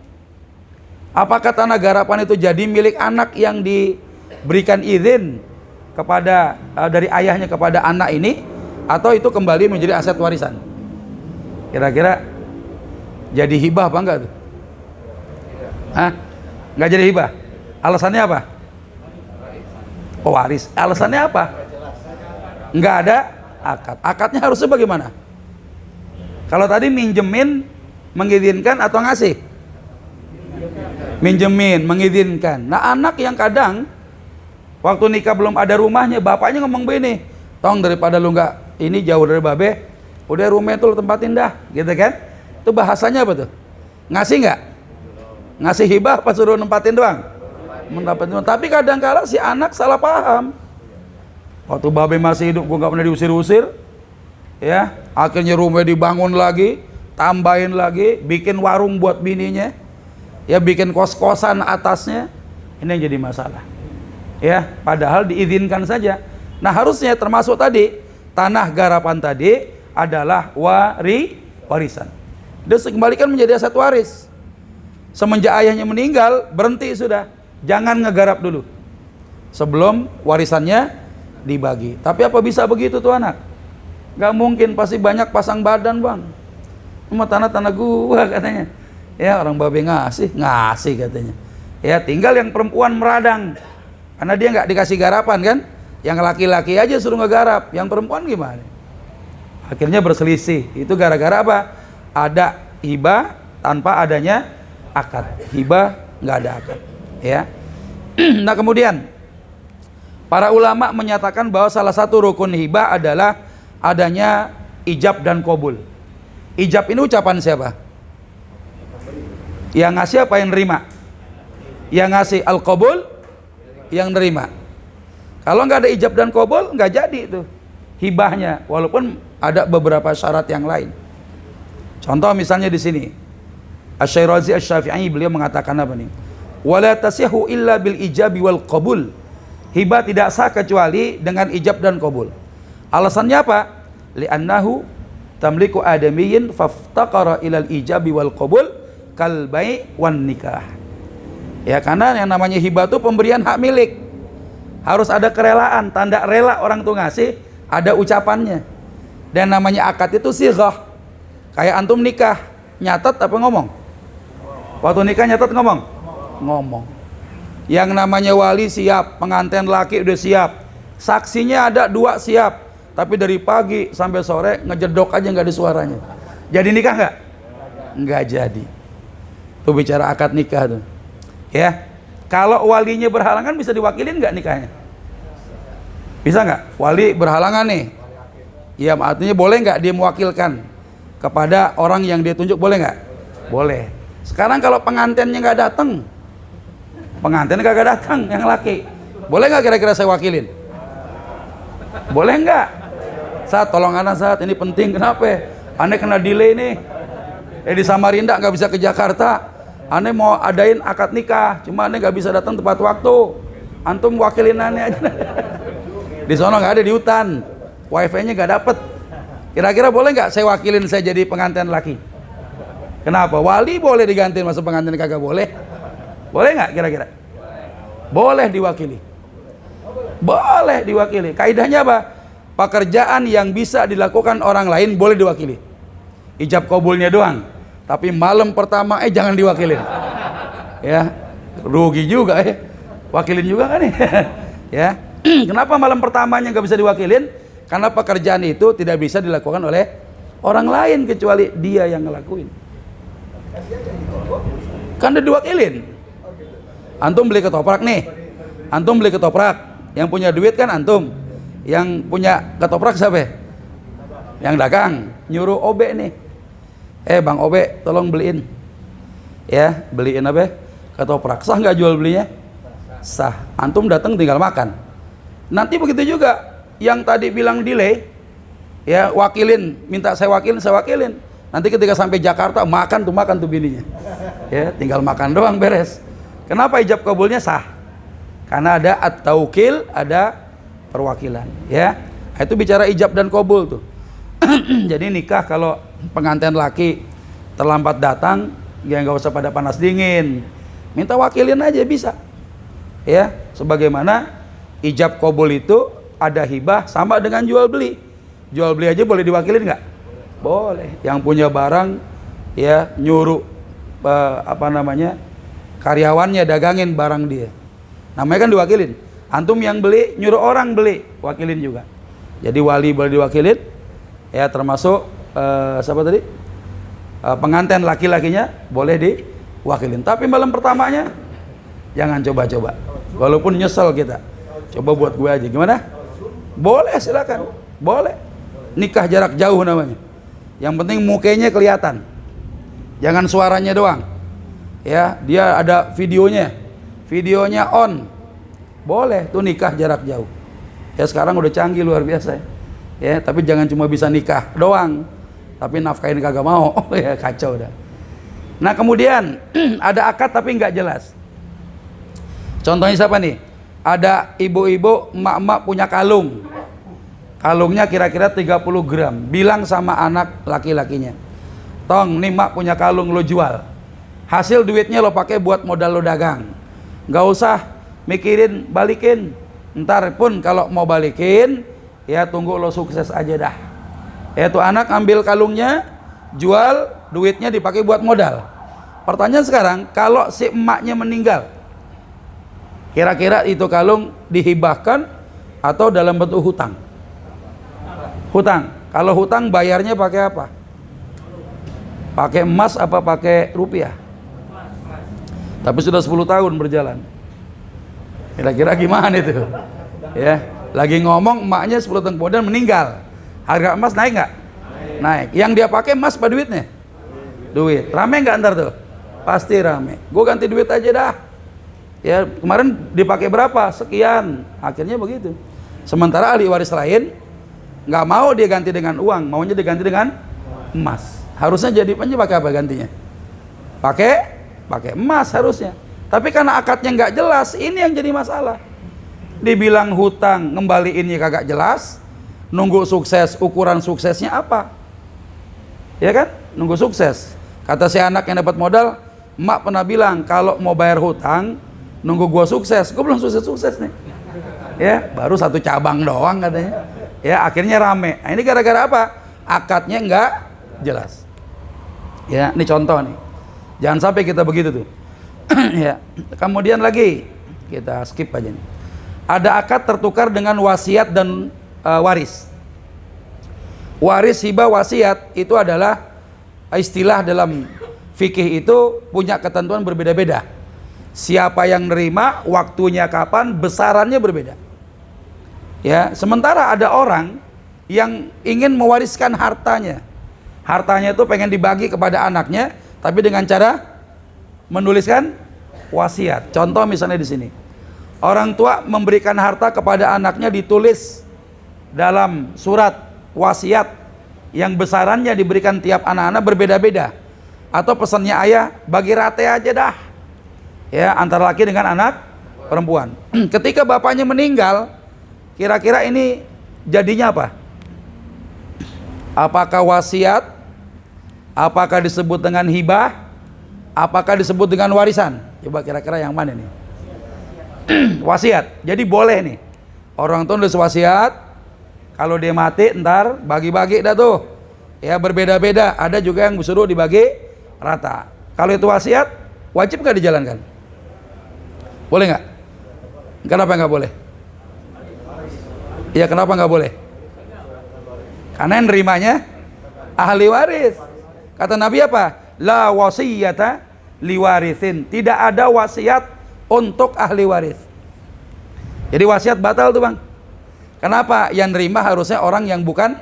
Apakah tanah garapan itu jadi milik anak yang diberikan izin kepada dari ayahnya kepada anak ini, atau itu kembali menjadi aset warisan? Kira-kira jadi hibah apa enggak tuh? Hah? Enggak jadi hibah. Alasannya apa? Oh, waris. Alasannya apa? Enggak ada akad. Akadnya harusnya bagaimana? Kalau tadi minjemin mengizinkan atau ngasih? Minjemin, mengizinkan. Nah, anak yang kadang waktu nikah belum ada rumahnya, bapaknya ngomong begini, tong daripada lu nggak ini jauh dari babe, udah rumah itu lu tempatin dah, gitu kan? Itu bahasanya apa tuh? Ngasih nggak? Ngasih hibah apa suruh nempatin doang? Nempatin doang. Tapi kadang-kala si anak salah paham. Waktu babe masih hidup gua nggak pernah diusir-usir. Ya, akhirnya rumah dibangun lagi, tambahin lagi, bikin warung buat bininya. Ya, bikin kos-kosan atasnya. Ini yang jadi masalah. Ya, padahal diizinkan saja. Nah, harusnya termasuk tadi tanah garapan tadi adalah warisan. Dia dikembalikan menjadi aset waris. Semenjak ayahnya meninggal, berhenti sudah. Jangan ngegarap dulu sebelum warisannya dibagi. Tapi apa bisa begitu tuh anak? Gak mungkin, pasti banyak pasang badan, bang. Cuma tanah-tanah gua katanya. Ya, orang babe ngasih katanya. Ya, tinggal yang perempuan meradang. Karena dia nggak dikasih garapan kan. Yang laki-laki aja suruh ngegarap, yang perempuan gimana? Akhirnya berselisih. Itu gara-gara apa? Ada hibah tanpa adanya akad. Hibah nggak ada akad. Ya. Nah, kemudian para ulama menyatakan bahwa salah satu rukun hibah adalah adanya ijab dan qabul. Ijab ini ucapan siapa? Yang ngasih apa yang nerima? Yang ngasih al-qabul, yang nerima. Kalau nggak ada ijab dan qabul, nggak jadi itu hibahnya, walaupun ada beberapa syarat yang lain. Contoh misalnya di sini, Asy-Syirazi Asy-Syafi'i beliau mengatakan apa nih? Wala tasihhu illa bil ijabi wal qabul. Hibah tidak sah kecuali dengan ijab dan qabul. Alasannya apa? Li'annahu tamliku adamiyyin faftaqara ilal ijabi wal qabul kal bai' wan nikah. Ya, karena yang namanya hibah itu pemberian hak milik. Harus ada kerelaan, tanda rela orang tuh ngasih, ada ucapannya. Dan namanya akad itu sighah. Kayak antum nikah, nyatet apa ngomong? Waktu nikah nyatet ngomong? Ngomong. Yang namanya wali siap, pengantin laki udah siap, saksinya ada 2 siap, tapi dari pagi sampai sore ngejedok aja nggak ada suaranya. Jadi nikah nggak? Nggak jadi. Tuh bicara akad nikah tuh. Ya, kalau walinya berhalangan bisa diwakilin nggak nikahnya? Bisa nggak? Wali berhalangan nih. Ya, artinya boleh nggak dia mewakilkan kepada orang yang dia tunjuk, boleh nggak? Boleh. Sekarang kalau pengantinnya nggak datang, pengantin kagak datang yang laki, boleh nggak kira-kira saya wakilin? Boleh nggak? Saat tolong anak saat ini penting, kenapa? Aneh kena delay nih. Di Samarinda nggak bisa ke Jakarta. Aneh mau adain akad nikah, cuma aneh nggak bisa datang tepat waktu. Antum wakilin aneh aja. Di sono nggak ada, di hutan, wifi-nya nggak dapet. Kira-kira boleh nggak saya wakilin, saya jadi pengantin laki? Kenapa? Wali boleh digantiin, masa pengantin kagak boleh? Boleh nggak kira-kira? Boleh diwakili. Boleh diwakili. Kaidahnya apa? Pekerjaan yang bisa dilakukan orang lain boleh diwakili. Ijab kabulnya doang. Tapi malam pertama jangan diwakilin. Ya, rugi juga ya. Wakilin juga kan ya. Ya. Kenapa malam pertamanya nggak bisa diwakilin? Karena pekerjaan itu tidak bisa dilakukan oleh orang lain kecuali dia yang ngelakuin. Kan udah diwakilin. Antum beli ketoprak nih. Antum beli ketoprak. Yang punya duit kan antum. Yang punya ketoprak siapa? Yang dagang. Nyuruh Obe nih. Bang Obe, tolong beliin. Ya, beliin apa? Ketoprak. Sah nggak jual belinya? Sah. Antum datang tinggal makan. Nanti begitu juga. Yang tadi bilang delay, ya wakilin, minta saya wakilin. Nanti ketika sampai Jakarta makan tuh bininya. Ya, tinggal makan doang beres. Kenapa ijab kabulnya sah? Karena ada at-taukil, ada perwakilan. Ya, itu bicara ijab dan kabul tuh. Jadi nikah kalau pengantin laki terlambat datang, ya nggak usah pada panas dingin. Minta wakilin aja bisa. Ya, sebagaimana ijab kabul itu ada hibah sama dengan jual beli. Jual beli aja boleh diwakilin nggak? Boleh. Yang punya barang ya nyuruh karyawannya dagangin barang dia. Namanya kan diwakilin. Antum yang beli nyuruh orang beli, wakilin juga. Jadi wali boleh diwakilin. Ya termasuk siapa tadi? Pengantin laki-lakinya boleh diwakilin. Tapi malam pertamanya jangan coba-coba. Walaupun nyesel kita. Coba buat gue aja. Gimana? Boleh, silakan. Boleh. Nikah jarak jauh namanya. Yang penting mukanya kelihatan. Jangan suaranya doang. ya dia ada videonya on, boleh tuh nikah jarak jauh. Ya sekarang udah canggih luar biasa ya, tapi jangan cuma bisa nikah doang, tapi nafkahin kagak mau. Ya kacau dah. Nah kemudian ada akad tapi nggak jelas. Contohnya siapa nih? Ada ibu-ibu, emak-emak punya kalung. Kalungnya kira-kira 30 gram. Bilang sama anak laki-lakinya, "Tong, nih mak punya kalung, lo jual. Hasil duitnya lo pakai buat modal lo dagang. Nggak usah mikirin balikin. Ntar pun kalau mau balikin, ya tunggu lo sukses aja dah." Ya tuh anak ambil kalungnya, jual, duitnya dipakai buat modal. Pertanyaan sekarang, kalau si emaknya meninggal, kira-kira itu kalung dihibahkan atau dalam bentuk hutang? Hutang. Kalau hutang bayarnya pakai apa? Pakai emas apa pakai rupiah? Tapi sudah 10 tahun berjalan. Kira-kira gimana itu? Ya, lagi ngomong emaknya 10 tahun kemudian meninggal. Harga emas naik nggak? Naik. Yang dia pakai emas apa duitnya? Duit. Rame nggak ntar tuh? Pasti rame. Gue ganti duit aja dah. Ya, kemarin dipakai berapa? Sekian. Akhirnya begitu. Sementara ahli waris lain nggak mau dia ganti dengan uang, maunya diganti dengan emas. Harusnya jadi pakai apa gantinya? Pakai emas harusnya. Tapi karena akadnya nggak jelas, ini yang jadi masalah. Dibilang hutang, ngembaliinnya kagak jelas. Nunggu sukses, ukuran suksesnya apa? Ya kan? Nunggu sukses. Kata si anak yang dapat modal, "Emak pernah bilang kalau mau bayar hutang, nunggu gua sukses." Gua belum sukses nih. Ya, baru 1 cabang doang katanya. Ya, akhirnya rame. Nah, ini gara-gara apa? Akadnya nggak jelas. Ya, ini contoh nih. Jangan sampai kita begitu tuh. Ya. Kemudian lagi kita skip aja nih. Ada akad tertukar dengan wasiat dan waris. Waris, hibah, wasiat itu adalah istilah dalam fikih, itu punya ketentuan berbeda-beda. Siapa yang nerima, waktunya kapan, besarannya berbeda. Ya, sementara ada orang yang ingin mewariskan hartanya. Hartanya itu pengen dibagi kepada anaknya, tapi dengan cara menuliskan wasiat. Contoh misalnya di sini. Orang tua memberikan harta kepada anaknya, ditulis dalam surat wasiat yang besarannya diberikan tiap anak-anak berbeda-beda. Atau pesannya ayah, bagi rate aja dah. Ya, antara laki dengan anak perempuan. Ketika bapaknya meninggal, kira-kira ini jadinya apa? Apakah wasiat? Apakah disebut dengan hibah? Apakah disebut dengan warisan? Coba kira-kira yang mana nih? Wasiat. Jadi boleh nih. Orang tua nulis wasiat, kalau dia mati ntar bagi-bagi dah tuh. Ya, berbeda-beda. Ada juga yang disuruh dibagi rata. Kalau itu wasiat, wajib nggak dijalankan? Boleh nggak? Kenapa nggak boleh? Ya, kenapa nggak boleh? Karena yang nerimanya ahli waris. Kata Nabi apa? La wasiyata liwarisin. Tidak ada wasiat untuk ahli waris. Jadi wasiat batal tuh bang. Kenapa? Yang nerima harusnya orang yang bukan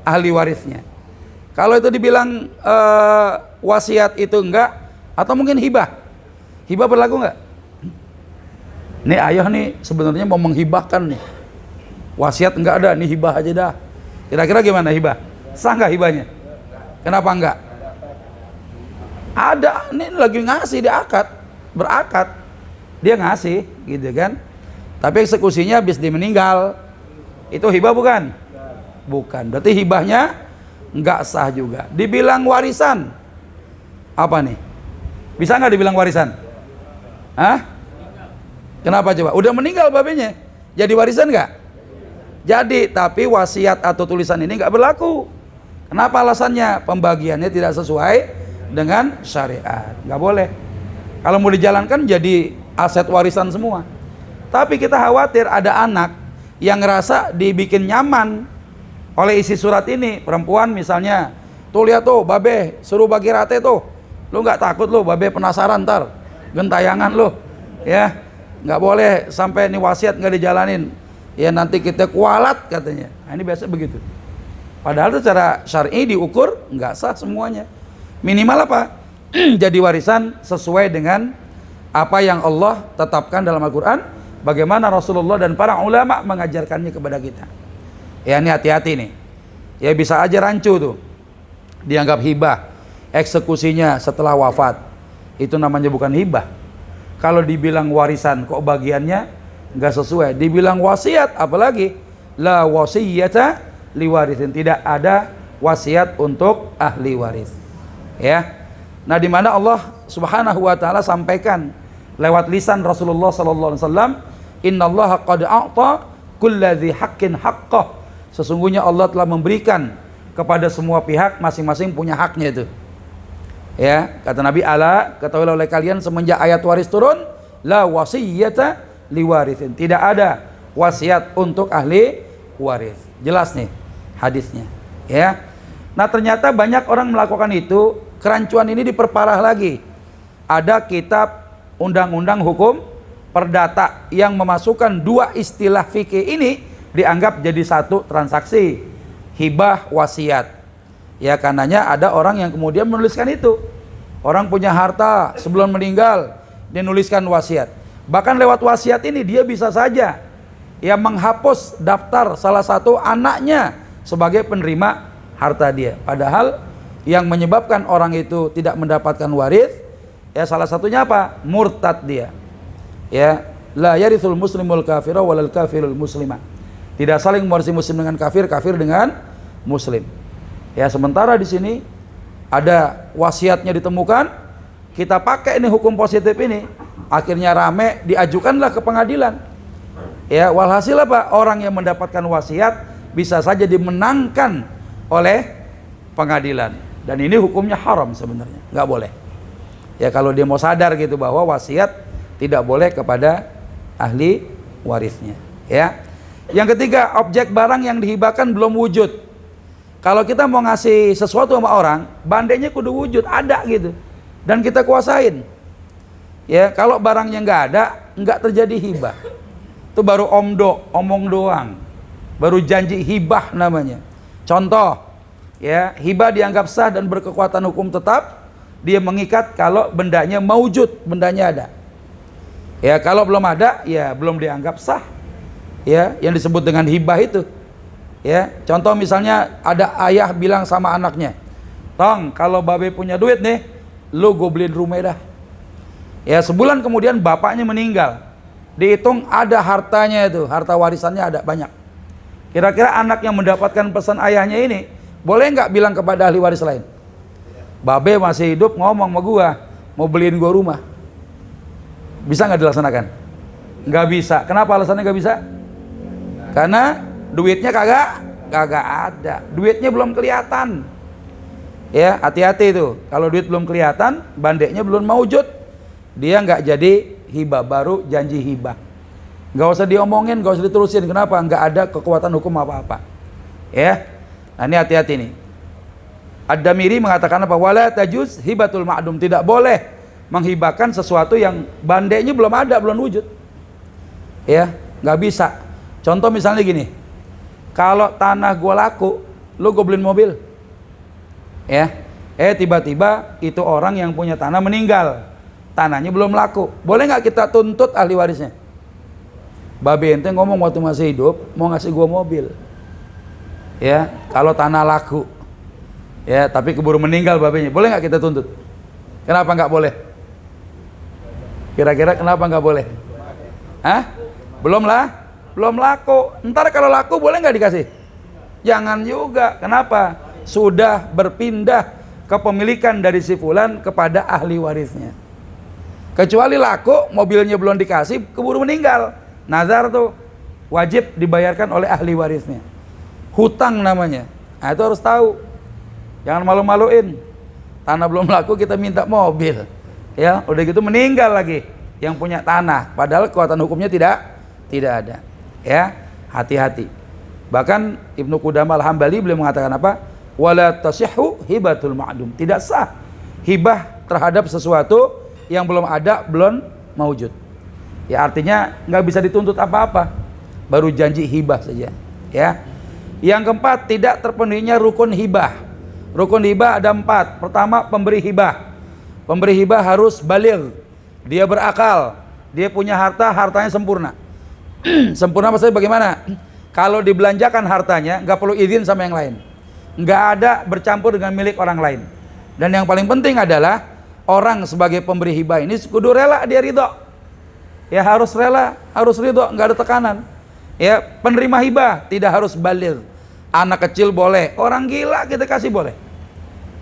ahli warisnya. Kalau itu dibilang wasiat itu enggak, atau mungkin hibah. Hibah berlaku nggak? Nih ayah nih sebenarnya mau menghibahkan nih. Wasiat enggak ada, nih hibah aja dah. Kira-kira gimana hibah? Sah nggak hibahnya? Kenapa enggak? Ada, ini lagi ngasih di akad, berakad. Dia ngasih, gitu kan. Tapi eksekusinya habis dia meninggal. Itu hibah bukan? Bukan. Berarti hibahnya enggak sah juga. Dibilang warisan. Apa nih? Bisa nggak dibilang warisan? Hah? Kenapa coba? Udah meninggal babenya. Jadi warisan nggak? Jadi, tapi wasiat atau tulisan ini nggak berlaku. Kenapa alasannya? Pembagiannya tidak sesuai dengan syariat. Nggak boleh. Kalau mau dijalankan jadi aset warisan semua. Tapi kita khawatir ada anak yang ngerasa dibikin nyaman oleh isi surat ini. Perempuan misalnya, tuh lihat tuh, babe suruh bagi rate tuh. Lu nggak takut lu, babe penasaran ntar gentayangan lu, ya nggak boleh sampai nih wasiat nggak dijalanin. Ya nanti kita kualat katanya. Nah, ini biasa begitu. Padahal secara syar'i diukur nggak sah semuanya. Minimal apa? jadi warisan sesuai dengan apa yang Allah tetapkan dalam Al-Quran, bagaimana Rasulullah dan para ulama mengajarkannya kepada kita. Ya, ini hati-hati nih. Ya, bisa aja rancu tuh, dianggap hibah, eksekusinya setelah wafat, itu namanya bukan hibah. Kalau dibilang warisan kok bagiannya nggak sesuai, dibilang wasiat apalagi, la wasiyata liwarisin, tidak ada wasiat untuk ahli waris. Ya, nah di mana Allah Subhanahu wa taala sampaikan lewat lisan Rasulullah sallallahu alaihi wasallam, innallaha qad a'ta kulladzi haqqin haqqah, sesungguhnya Allah telah memberikan kepada semua pihak masing-masing punya haknya itu. Ya, kata Nabi, ala ketahuilah oleh kalian semenjak ayat waris turun, la wasiyata liwarisin, tidak ada wasiat untuk ahli waris. Jelas nih hadisnya. Ya, nah ternyata banyak orang melakukan itu. Kerancuan ini diperparah lagi. Ada kitab undang-undang hukum perdata yang memasukkan dua istilah fikih ini dianggap jadi satu transaksi, hibah wasiat. Ya, karenanya ada orang yang kemudian menuliskan itu. Orang punya harta sebelum meninggal, dia nuliskan wasiat. Bahkan lewat wasiat ini dia bisa saja ya menghapus daftar salah satu anaknya sebagai penerima harta dia. Padahal yang menyebabkan orang itu tidak mendapatkan waris, ya salah satunya apa? Murtad dia. Ya, la yarithul muslimul kafira walal kafirul muslima. Tidak saling mewarisi muslim dengan kafir, kafir dengan muslim. Ya, sementara di sini ada wasiatnya ditemukan, kita pakai ini hukum positif ini, akhirnya rame, diajukanlah ke pengadilan. Ya, walhasil apa? Orang yang mendapatkan wasiat bisa saja dimenangkan oleh pengadilan. Dan ini hukumnya haram sebenarnya, nggak boleh. Ya, kalau dia mau sadar gitu bahwa wasiat tidak boleh kepada ahli warisnya. Ya. Yang ketiga, objek barang yang dihibahkan belum wujud. Kalau kita mau ngasih sesuatu sama orang, bandenya kudu wujud, ada gitu, dan kita kuasain. Ya, kalau barangnya nggak ada, nggak terjadi hibah. Itu baru omong doang, baru janji hibah namanya. Contoh. Ya, hibah dianggap sah dan berkekuatan hukum tetap, dia mengikat kalau bendanya maujud, bendanya ada. Ya, kalau belum ada, ya belum dianggap sah. Ya, yang disebut dengan hibah itu. Ya, contoh misalnya ada ayah bilang sama anaknya, "Tong, kalau babe punya duit nih, lu gue beliin rumah dah." Ya, sebulan kemudian bapaknya meninggal. Dihitung ada hartanya itu, harta warisannya ada banyak. Kira-kira anak yang mendapatkan pesan ayahnya ini boleh nggak bilang kepada ahli waris lain, babe masih hidup ngomong sama gua mau beliin gua rumah? Bisa nggak dilaksanakan? Nggak bisa. Kenapa alasannya nggak bisa? Karena duitnya kagak ada, duitnya belum kelihatan. Ya, hati-hati itu. Kalau duit belum kelihatan, bandeknya belum maujud, dia nggak jadi hibah, baru janji hibah. Nggak usah diomongin, nggak usah diterusin. Kenapa? Nggak ada kekuatan hukum apa-apa. Ya. Nah, ini hati-hati nih. Ad-Damiri mengatakan apa? Wala tajuz hibatul ma'dum, tidak boleh menghibahkan sesuatu yang bandenya belum ada, belum wujud. Ya, nggak bisa. Contoh misalnya gini, kalau tanah gua laku, lu gua beliin mobil. Ya, tiba-tiba itu orang yang punya tanah meninggal, tanahnya belum laku. Boleh nggak kita tuntut ahli warisnya? Babe ente ngomong waktu masih hidup mau ngasih gua mobil. Ya, kalau tanah laku, ya tapi keburu meninggal babenya, boleh nggak kita tuntut? Kenapa nggak boleh? Kira-kira kenapa nggak boleh? Hah? Belum laku. Ntar kalau laku boleh nggak dikasih? Jangan juga. Kenapa? Sudah berpindah kepemilikan dari si fulan kepada ahli warisnya. Kecuali laku, mobilnya belum dikasih, keburu meninggal. Nazar tuh wajib dibayarkan oleh ahli warisnya. Hutang namanya. Nah, itu harus tahu. Jangan malu-maluin. Tanah belum laku kita minta mobil. Ya, udah gitu meninggal lagi yang punya tanah, padahal kekuatan hukumnya tidak ada. Ya, hati-hati. Bahkan Ibnu Qudamah Al-Hambali beliau mengatakan apa? Wala tasihhu hibatul ma'dum. Tidak sah hibah terhadap sesuatu yang belum ada, belum maujud. Ya, artinya nggak bisa dituntut apa-apa, baru janji hibah saja. Ya. Yang keempat, tidak terpenuhinya rukun hibah. Rukun hibah ada 4. Pertama, pemberi hibah. Pemberi hibah harus baligh, dia berakal, dia punya harta, hartanya sempurna. Sempurna maksudnya bagaimana? Kalau dibelanjakan hartanya nggak perlu izin sama yang lain, nggak ada bercampur dengan milik orang lain. Dan yang paling penting adalah orang sebagai pemberi hibah ini kudu rela, dia ridho. Ya harus rela, harus ridho, nggak ada tekanan. Ya, penerima hibah tidak harus baligh. Anak kecil boleh, orang gila kita kasih boleh.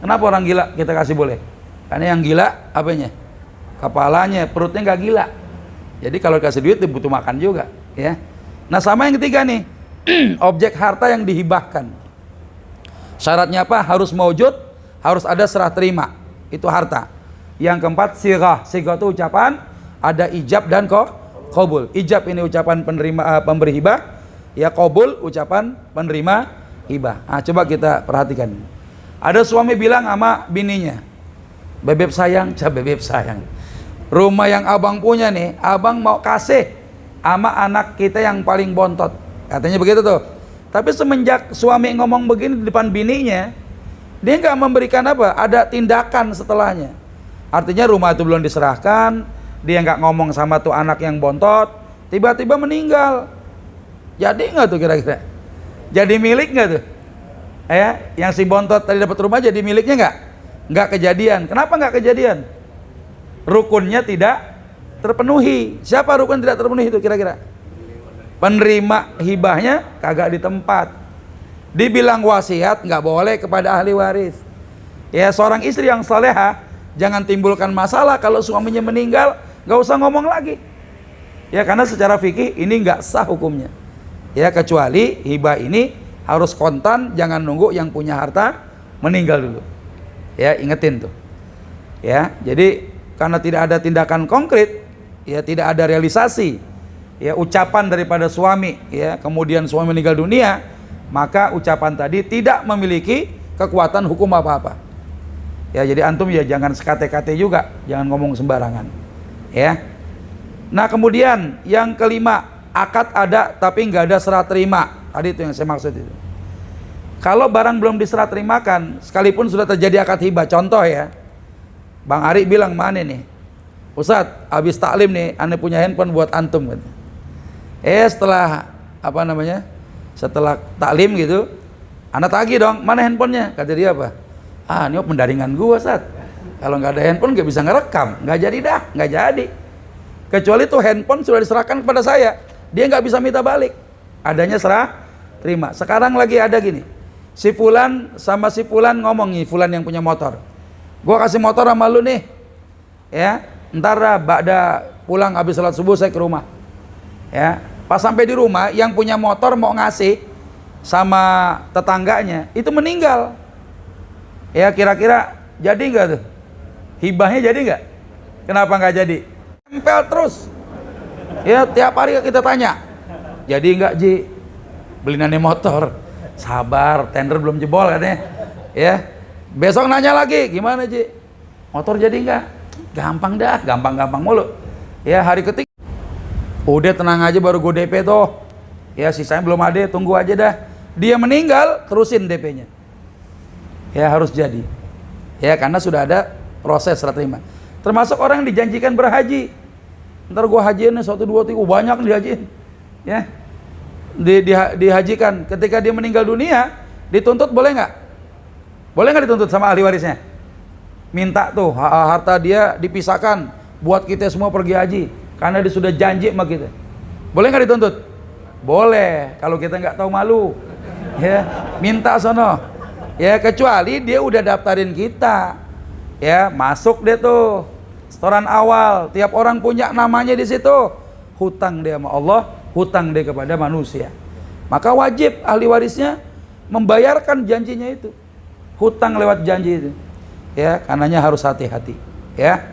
Kenapa orang gila kita kasih boleh? Karena yang gila apanya? Kepalanya, perutnya nggak gila. Jadi kalau kasih duit butuh makan juga, ya. Nah, sama yang ketiga nih, objek harta yang dihibahkan. Syaratnya apa? Harus maujud, harus ada serah terima. Itu harta. Yang keempat, sirah. Sirah itu ucapan, ada ijab dan qabul. Ijab ini ucapan pemberi hibah, ya qabul ucapan penerima hibah. Nah, coba kita perhatikan. Ada suami bilang sama bininya, bebeb sayang, bebeb sayang, rumah yang abang punya nih, abang mau kasih sama anak kita yang paling bontot. Katanya begitu tuh. Tapi semenjak suami ngomong begini di depan bininya, dia nggak memberikan apa, ada tindakan setelahnya. Artinya rumah itu belum diserahkan, dia nggak ngomong sama tuh anak yang bontot, tiba-tiba meninggal. Jadi nggak tuh kira-kira? Jadi milik nggak tuh? Yang si bontot tadi dapat rumah jadi miliknya nggak? Nggak kejadian. Kenapa nggak kejadian? Rukunnya tidak terpenuhi. Siapa rukun tidak terpenuhi itu kira-kira? Penerima hibahnya kagak di tempat. Dibilang wasiat nggak boleh kepada ahli waris. Ya, seorang istri yang salehah jangan timbulkan masalah kalau suaminya meninggal, nggak usah ngomong lagi. Ya, karena secara fikih ini nggak sah hukumnya. Ya, kecuali hibah ini harus kontan, jangan nunggu yang punya harta meninggal dulu. Ya, ingetin tuh. Ya, jadi karena tidak ada tindakan konkret, ya tidak ada realisasi, ya ucapan daripada suami, ya kemudian suami meninggal dunia, maka ucapan tadi tidak memiliki kekuatan hukum apa-apa. Ya, jadi antum ya jangan sekate-kate juga, jangan ngomong sembarangan. Ya. Nah, kemudian yang kelima, akad ada tapi nggak ada serah terima. Tadi itu yang saya maksud itu. Kalau barang belum diserah terimakan, sekalipun sudah terjadi akad hibah, contoh ya, Bang Ari bilang, mana nih, Ustadz, habis taklim nih, ane punya handphone buat antum. Setelah apa namanya, setelah taklim gitu, ane tagih dong, mana handphonenya? Kata dia apa? Ini pendaringan gua, Ustadz. Kalau nggak ada handphone nggak bisa ngerekam, nggak jadi dah, nggak jadi. Kecuali tuh handphone sudah diserahkan kepada saya, dia nggak bisa minta balik. Adanya serah terima. Sekarang lagi ada gini, si fulan sama si fulan ngomong nih, fulan yang punya motor, gua kasih motor sama lu nih, ya ntar ba'da pulang habis salat subuh saya ke rumah. Ya, pas sampai di rumah yang punya motor mau ngasih sama tetangganya itu meninggal. Ya, kira-kira jadi nggak tuh hibahnya, jadi nggak? Kenapa nggak jadi? Tempel terus. Ya, tiap hari kita tanya, jadi nggak Ji? Beliin motor. Sabar, tender belum jebol katanya. Ya, besok nanya lagi, gimana Ji? Motor jadi nggak? Gampang dah, gampang-gampang mulu. Ya, hari ketiga, udah tenang aja baru gue DP tuh. Ya, sisanya belum ada, tunggu aja dah. Dia meninggal, terusin DP-nya. Ya, harus jadi. Ya, karena sudah ada proses serah terima. Termasuk orang yang dijanjikan berhaji. Ntar gue hajiin 1, 2, 3, banyak dihajiin. Ya, dihajikan. Ketika dia meninggal dunia, dituntut boleh nggak? Boleh nggak dituntut sama ahli warisnya? Minta tuh harta dia dipisahkan buat kita semua pergi haji, karena dia sudah janji sama kita. Boleh nggak dituntut? Boleh, kalau kita nggak tahu malu. Ya, minta sono. Ya, kecuali dia udah daftarin kita. Ya, masuk deh tuh setoran awal, tiap orang punya namanya di situ. Hutang dia sama Allah, hutang dia kepada manusia. Maka wajib ahli warisnya membayarkan janjinya itu. Hutang lewat janji itu. Ya, karenanya harus hati-hati. Ya.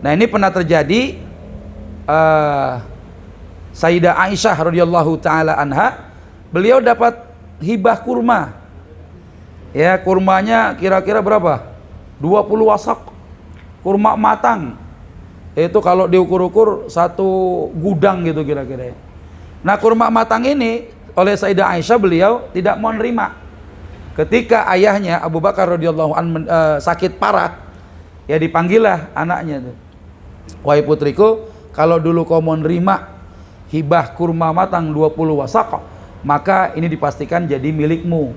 Nah, ini pernah terjadi. Sayyidah Aisyah radhiyallahu taala anha, beliau dapat hibah kurma. Ya, kurmanya kira-kira berapa? 20 wasak. Kurma matang. Itu kalau diukur-ukur 1 gudang gitu kira-kira. Nah, kurma matang ini oleh Sayyidah Aisyah beliau tidak mau nerima. Ketika ayahnya Abu Bakar radhiyallahu anhu sakit parah, ya dipanggillah anaknya tuh. Wahai putriku, kalau dulu kau mau nerima hibah kurma matang 20 wasaq, maka ini dipastikan jadi milikmu.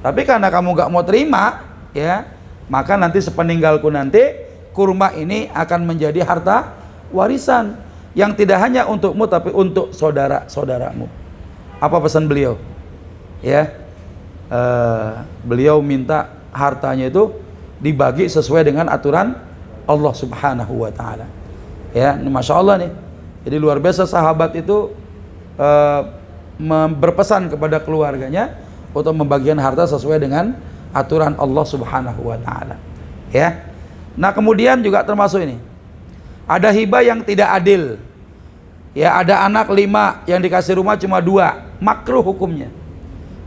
Tapi karena kamu gak mau terima, ya, maka nanti sepeninggalku nanti kurma ini akan menjadi harta warisan yang tidak hanya untukmu tapi untuk saudara-saudaramu. Apa pesan beliau? Ya, beliau minta hartanya itu dibagi sesuai dengan aturan Allah Subhanahu wa Ta'ala. Ya, Masya Allah nih. Jadi luar biasa sahabat itu berpesan kepada keluarganya untuk membagikan harta sesuai dengan aturan Allah Subhanahu wa Ta'ala. Ya. Nah, kemudian juga termasuk ini. Ada hibah yang tidak adil. Ya, ada anak 5 yang dikasih rumah cuma 2, makruh hukumnya.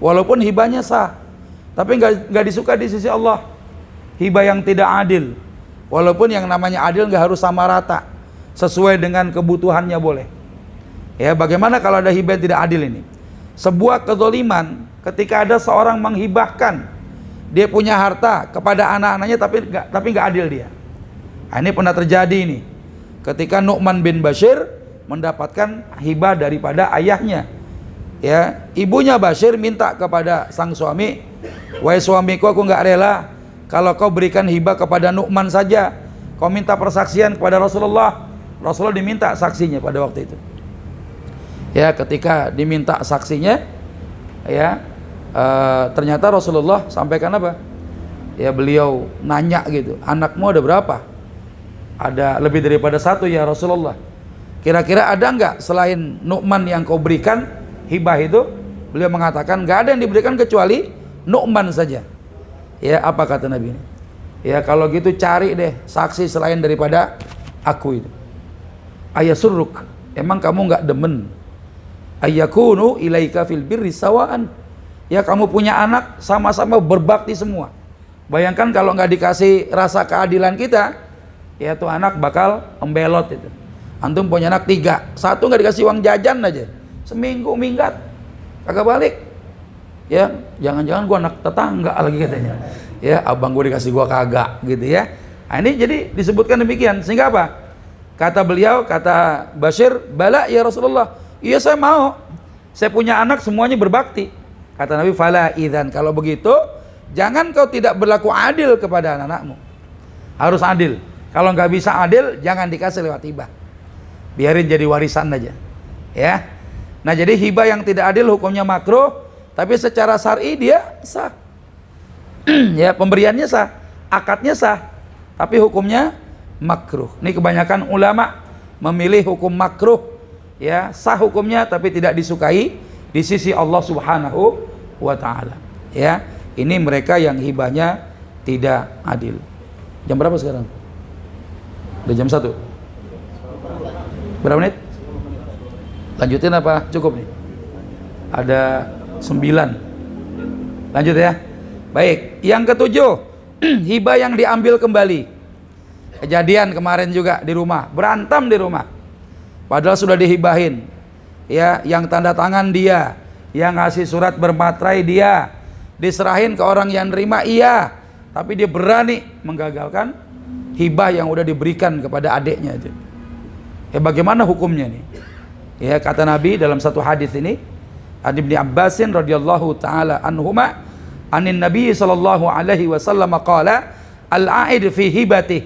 Walaupun hibahnya sah, tapi nggak disuka di sisi Allah. Hibah yang tidak adil. Walaupun yang namanya adil nggak harus sama rata. Sesuai dengan kebutuhannya boleh. Ya, bagaimana kalau ada hibah yang tidak adil ini? Sebuah kezaliman ketika ada seorang menghibahkan, dia punya harta kepada anak-anaknya tapi nggak adil dia. Nah, ini pernah terjadi ini. Ketika Nu'man bin Bashir mendapatkan hibah daripada ayahnya. Ya, ibunya Bashir minta kepada sang suami, "Wahai suamiku, aku nggak rela kalau kau berikan hibah kepada Nu'man saja. Kau minta persaksian kepada Rasulullah." Rasulullah diminta saksinya pada waktu itu. Ya, ketika diminta saksinya, ya, ternyata Rasulullah sampaikan apa? Ya, beliau nanya gitu, "Anakmu ada berapa?" "Ada lebih daripada 1 ya Rasulullah." "Kira-kira ada enggak selain Nu'man yang kau berikan hibah itu?" Beliau mengatakan, "Enggak ada yang diberikan kecuali Nu'man saja." Ya, apa kata Nabi ini? "Ya, kalau gitu cari deh saksi selain daripada aku itu." "Ayasurruk, emang kamu enggak demen ayyakunu ilaika fil birri sawaan?" Ya, kamu punya anak sama-sama berbakti semua. Bayangkan kalau nggak dikasih rasa keadilan kita, ya tuh anak bakal embelot itu. Antum punya anak 3, 1 nggak dikasih uang jajan aja, seminggu minggat, kagak balik. Ya, jangan-jangan gua anak tetangga lagi katanya. Ya, abang gua dikasih gua kagak gitu ya. Nah, ini jadi disebutkan demikian sehingga apa? Kata beliau, kata Bashir, "Bala ya Rasulullah." "Iya, saya mau. Saya punya anak semuanya berbakti." Kata Nabi, "Fala idzan, kalau begitu jangan kau tidak berlaku adil kepada anak-anakmu. Harus adil. Kalau nggak bisa adil, jangan dikasih lewat hibah. Biarin jadi warisan aja." Ya. Nah, jadi hibah yang tidak adil hukumnya makruh, tapi secara syar'i dia sah. Ya, pemberiannya sah, akadnya sah, tapi hukumnya makruh. Ini kebanyakan ulama memilih hukum makruh, ya, sah hukumnya tapi tidak disukai di sisi Allah Subhanahu wa Ta'ala. Ya, ini mereka yang hibahnya tidak adil. Jam berapa sekarang? Udah jam 1. Berapa menit? Lanjutin apa? Cukup nih? Ada 9. Lanjut ya. Baik, yang ke-7, hibah yang diambil kembali. Kejadian kemarin juga di rumah, berantem di rumah. Padahal sudah dihibahin. Ya, yang tanda tangan dia, yang ngasih surat bermaterai dia, diserahin ke orang yang nerima iya, tapi dia berani menggagalkan hibah yang udah diberikan kepada adiknya itu. Ya, bagaimana hukumnya nih? Ya, kata Nabi dalam satu hadis ini, An Ibnu Abbasin radhiyallahu taala anhuma, anin Nabi sallallahu alaihi wasallam qala, al-aid fi hibati.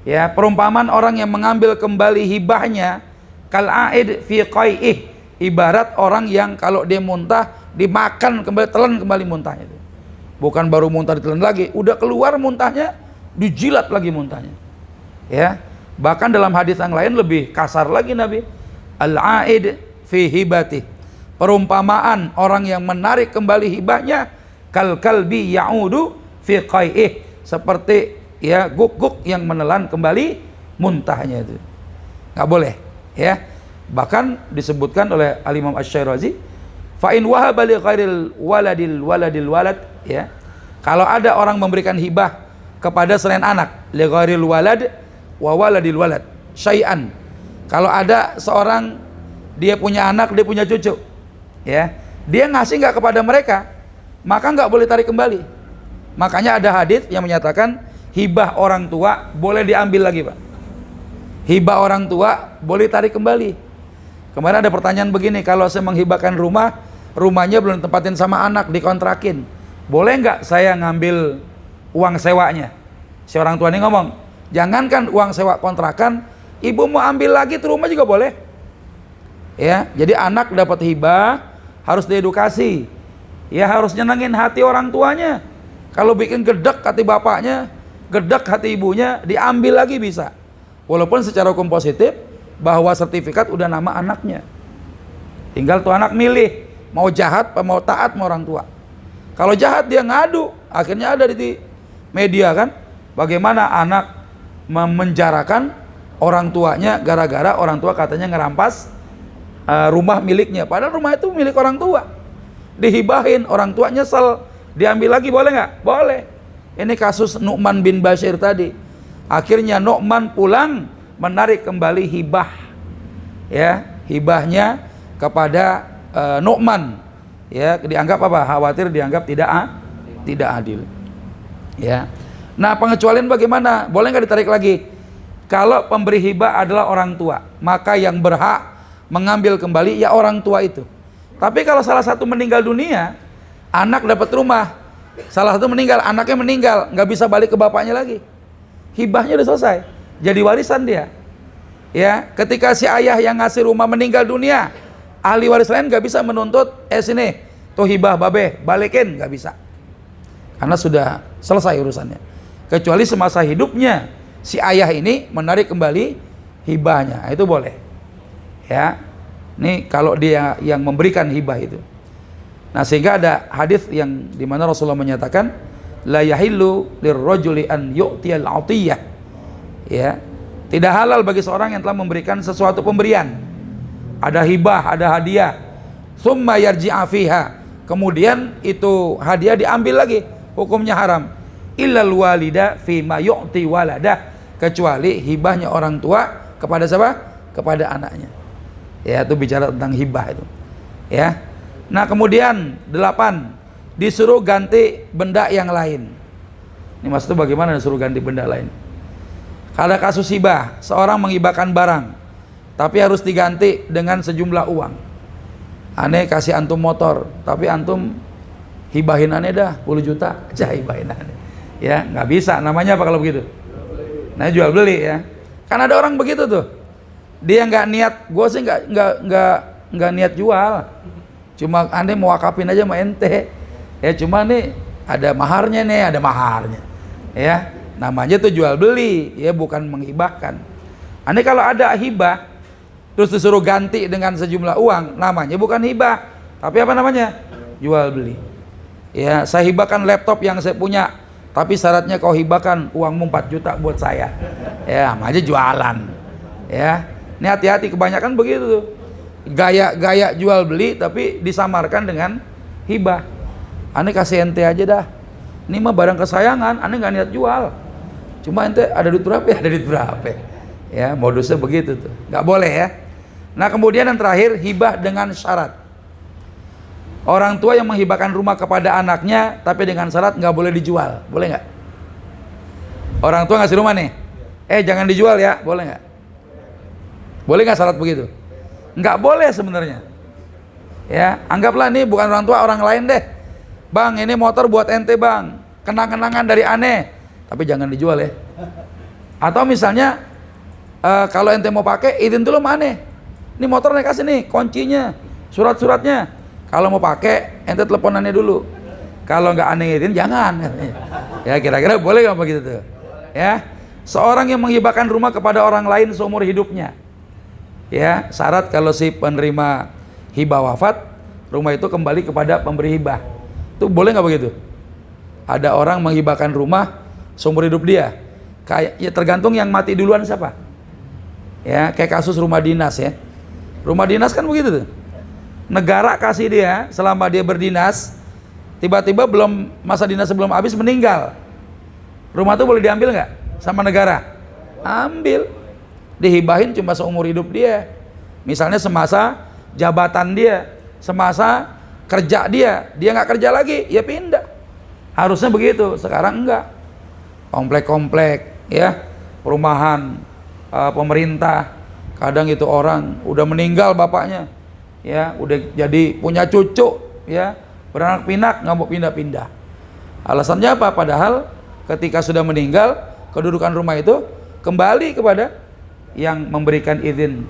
Ya, perumpamaan orang yang mengambil kembali hibahnya kal-aid fi qai'ih, ibarat orang yang kalau dia muntah dimakan kembali, telan kembali muntahnya itu. Bukan baru muntah ditelan lagi, udah keluar muntahnya dijilat lagi muntahnya. Ya, bahkan dalam hadis yang lain lebih kasar lagi Nabi, al-aid fi hibati, perumpamaan orang yang menarik kembali hibahnya kal kalbi ya'udu fi qai'ih, seperti ya guk-guk yang menelan kembali muntahnya itu. Nggak boleh, ya. Bahkan disebutkan oleh Al-Imam Asy-Syirazi, fa in wahaba li ghairil waladil walad, ya. Kalau ada orang memberikan hibah kepada selain anak, li ghairil walad wa waladil walad syai'an. Kalau ada seorang dia punya anak, dia punya cucu, ya. Dia ngasih nggak kepada mereka, maka nggak boleh tarik kembali. Makanya ada hadis yang menyatakan hibah orang tua boleh diambil lagi, Pak. Hibah orang tua boleh tarik kembali. Kemarin ada pertanyaan begini, kalau saya menghibahkan rumah, rumahnya belum tempatin sama anak, dikontrakin, boleh nggak saya ngambil uang sewanya? Si orang tua ini ngomong, jangankan uang sewa kontrakan, ibu mau ambil lagi tuh rumah juga boleh. Ya, jadi anak dapat hibah harus diedukasi. Ya, harus nyenengin hati orang tuanya. Kalau bikin gedek hati bapaknya, gedek hati ibunya, diambil lagi bisa. Walaupun secara hukum positif bahwa sertifikat udah nama anaknya. Tinggal tuh anak milih mau jahat atau mau taat sama orang tua. Kalau jahat dia ngadu, akhirnya ada di media kan, bagaimana anak memenjarakan orang tuanya gara-gara orang tua katanya ngerampas rumah miliknya, padahal rumah itu milik orang tua. Dihibahin, orang tua nyesel, diambil lagi, boleh nggak? Boleh. Ini kasus Nu'man bin Bashir tadi. Akhirnya Nu'man pulang menarik kembali hibah, ya, hibahnya kepada Nu'man. Ya, dianggap apa? Khawatir dianggap tidak adil. Ya. Nah, pengecualian bagaimana? Boleh nggak ditarik lagi? Kalau pemberi hibah adalah orang tua, maka yang berhak mengambil kembali ya orang tua itu. Tapi kalau salah satu meninggal dunia, anak dapat rumah, salah satu meninggal, anaknya meninggal, nggak bisa balik ke bapaknya lagi, hibahnya udah selesai, jadi warisan dia. Ya, ketika si ayah yang ngasih rumah meninggal dunia, ahli waris lain nggak bisa menuntut, sini tuh hibah babe, balikin, nggak bisa, karena sudah selesai urusannya. Kecuali semasa hidupnya si ayah ini menarik kembali hibahnya, itu boleh. Ya, ini kalau dia yang memberikan hibah itu. Nah, sehingga ada hadis yang dimana Rasulullah menyatakan, la yahillu lirrajuli an yu'tiyal atiyah. Ya, tidak halal bagi seorang yang telah memberikan sesuatu pemberian. Ada hibah, ada hadiah. Summa yarji'a fiha. Kemudian itu hadiah diambil lagi, hukumnya haram. Illal walida fima yu'ti waladah. Kecuali hibahnya orang tua kepada siapa? Kepada anaknya. Ya, itu bicara tentang hibah itu. Ya. Nah, kemudian 8, disuruh ganti benda yang lain. Ini maksudnya bagaimana disuruh ganti benda lain? Ada kasus hibah, seorang menghibahkan barang, tapi harus diganti dengan sejumlah uang. Aneh kasih antum motor, tapi antum hibahin aneh dah 10 juta, aja hibahin aneh. Ya, nggak bisa. Namanya apa kalau begitu? Nah, jual beli ya. Kan ada orang begitu tuh. Dia nggak niat, gue sih nggak niat jual, cuma aneh mau wakafin aja sama ente. Ya, cuma nih ada maharnya nih, ada maharnya. Ya, namanya tuh jual beli, ya, bukan menghibahkan. Aneh kalau ada hibah, terus disuruh ganti dengan sejumlah uang, namanya bukan hibah, tapi apa namanya? Jual beli. Ya, saya hibahkan laptop yang saya punya, tapi syaratnya kau hibahkan uangmu 4 juta buat saya. Ya, namanya jualan. Ya. Ini hati-hati, kebanyakan begitu tuh. Gaya jual beli tapi disamarkan dengan hibah. Aneh kasih ente aja dah. Ini mah barang kesayangan, aneh nggak niat jual. Cuma ente ada duit berapa ya? Ada duit berapa? Ya, modusnya begitu tuh. Nggak boleh ya. Nah, kemudian yang terakhir, hibah dengan syarat. Orang tua yang menghibahkan rumah kepada anaknya tapi dengan syarat nggak boleh dijual. Boleh nggak? Orang tua ngasih rumah nih. Jangan dijual ya, boleh nggak? Boleh nggak syarat begitu? Nggak boleh sebenarnya. Ya, anggaplah ini bukan orang tua, orang lain deh. Bang, ini motor buat ente bang, kenang-kenangan dari aneh, tapi jangan dijual ya. Atau misalnya kalau ente mau pakai, izin dulu sama aneh. Ini motor nih kasih nih, kuncinya, surat-suratnya. Kalau mau pakai, ente telepon aneh dulu. Kalau nggak aneh izin, jangan. Ya, kira-kira boleh nggak begitu tuh? Ya, seorang yang menghibahkan rumah kepada orang lain seumur hidupnya. Ya, syarat kalau si penerima hibah wafat, rumah itu kembali kepada pemberi hibah. Itu boleh nggak begitu? Ada orang menghibahkan rumah seumur hidup dia. Kayak ya tergantung yang mati duluan siapa. Ya, kayak kasus rumah dinas ya. Rumah dinas kan begitu tuh. Negara kasih dia selama dia berdinas, tiba-tiba belum masa dinas sebelum habis meninggal. Rumah itu boleh diambil nggak sama negara? Ambil. Dihibahin cuma seumur hidup dia. Misalnya semasa jabatan dia, semasa kerja dia nggak kerja lagi, ya pindah. Harusnya begitu, sekarang enggak. komplek-komplek ya, perumahan, pemerintah. Kadang itu orang udah meninggal bapaknya, ya udah jadi punya cucu, ya beranak pinak nggak mau pindah-pindah. Alasannya apa? Padahal ketika sudah meninggal, kedudukan rumah itu kembali kepada yang memberikan izin,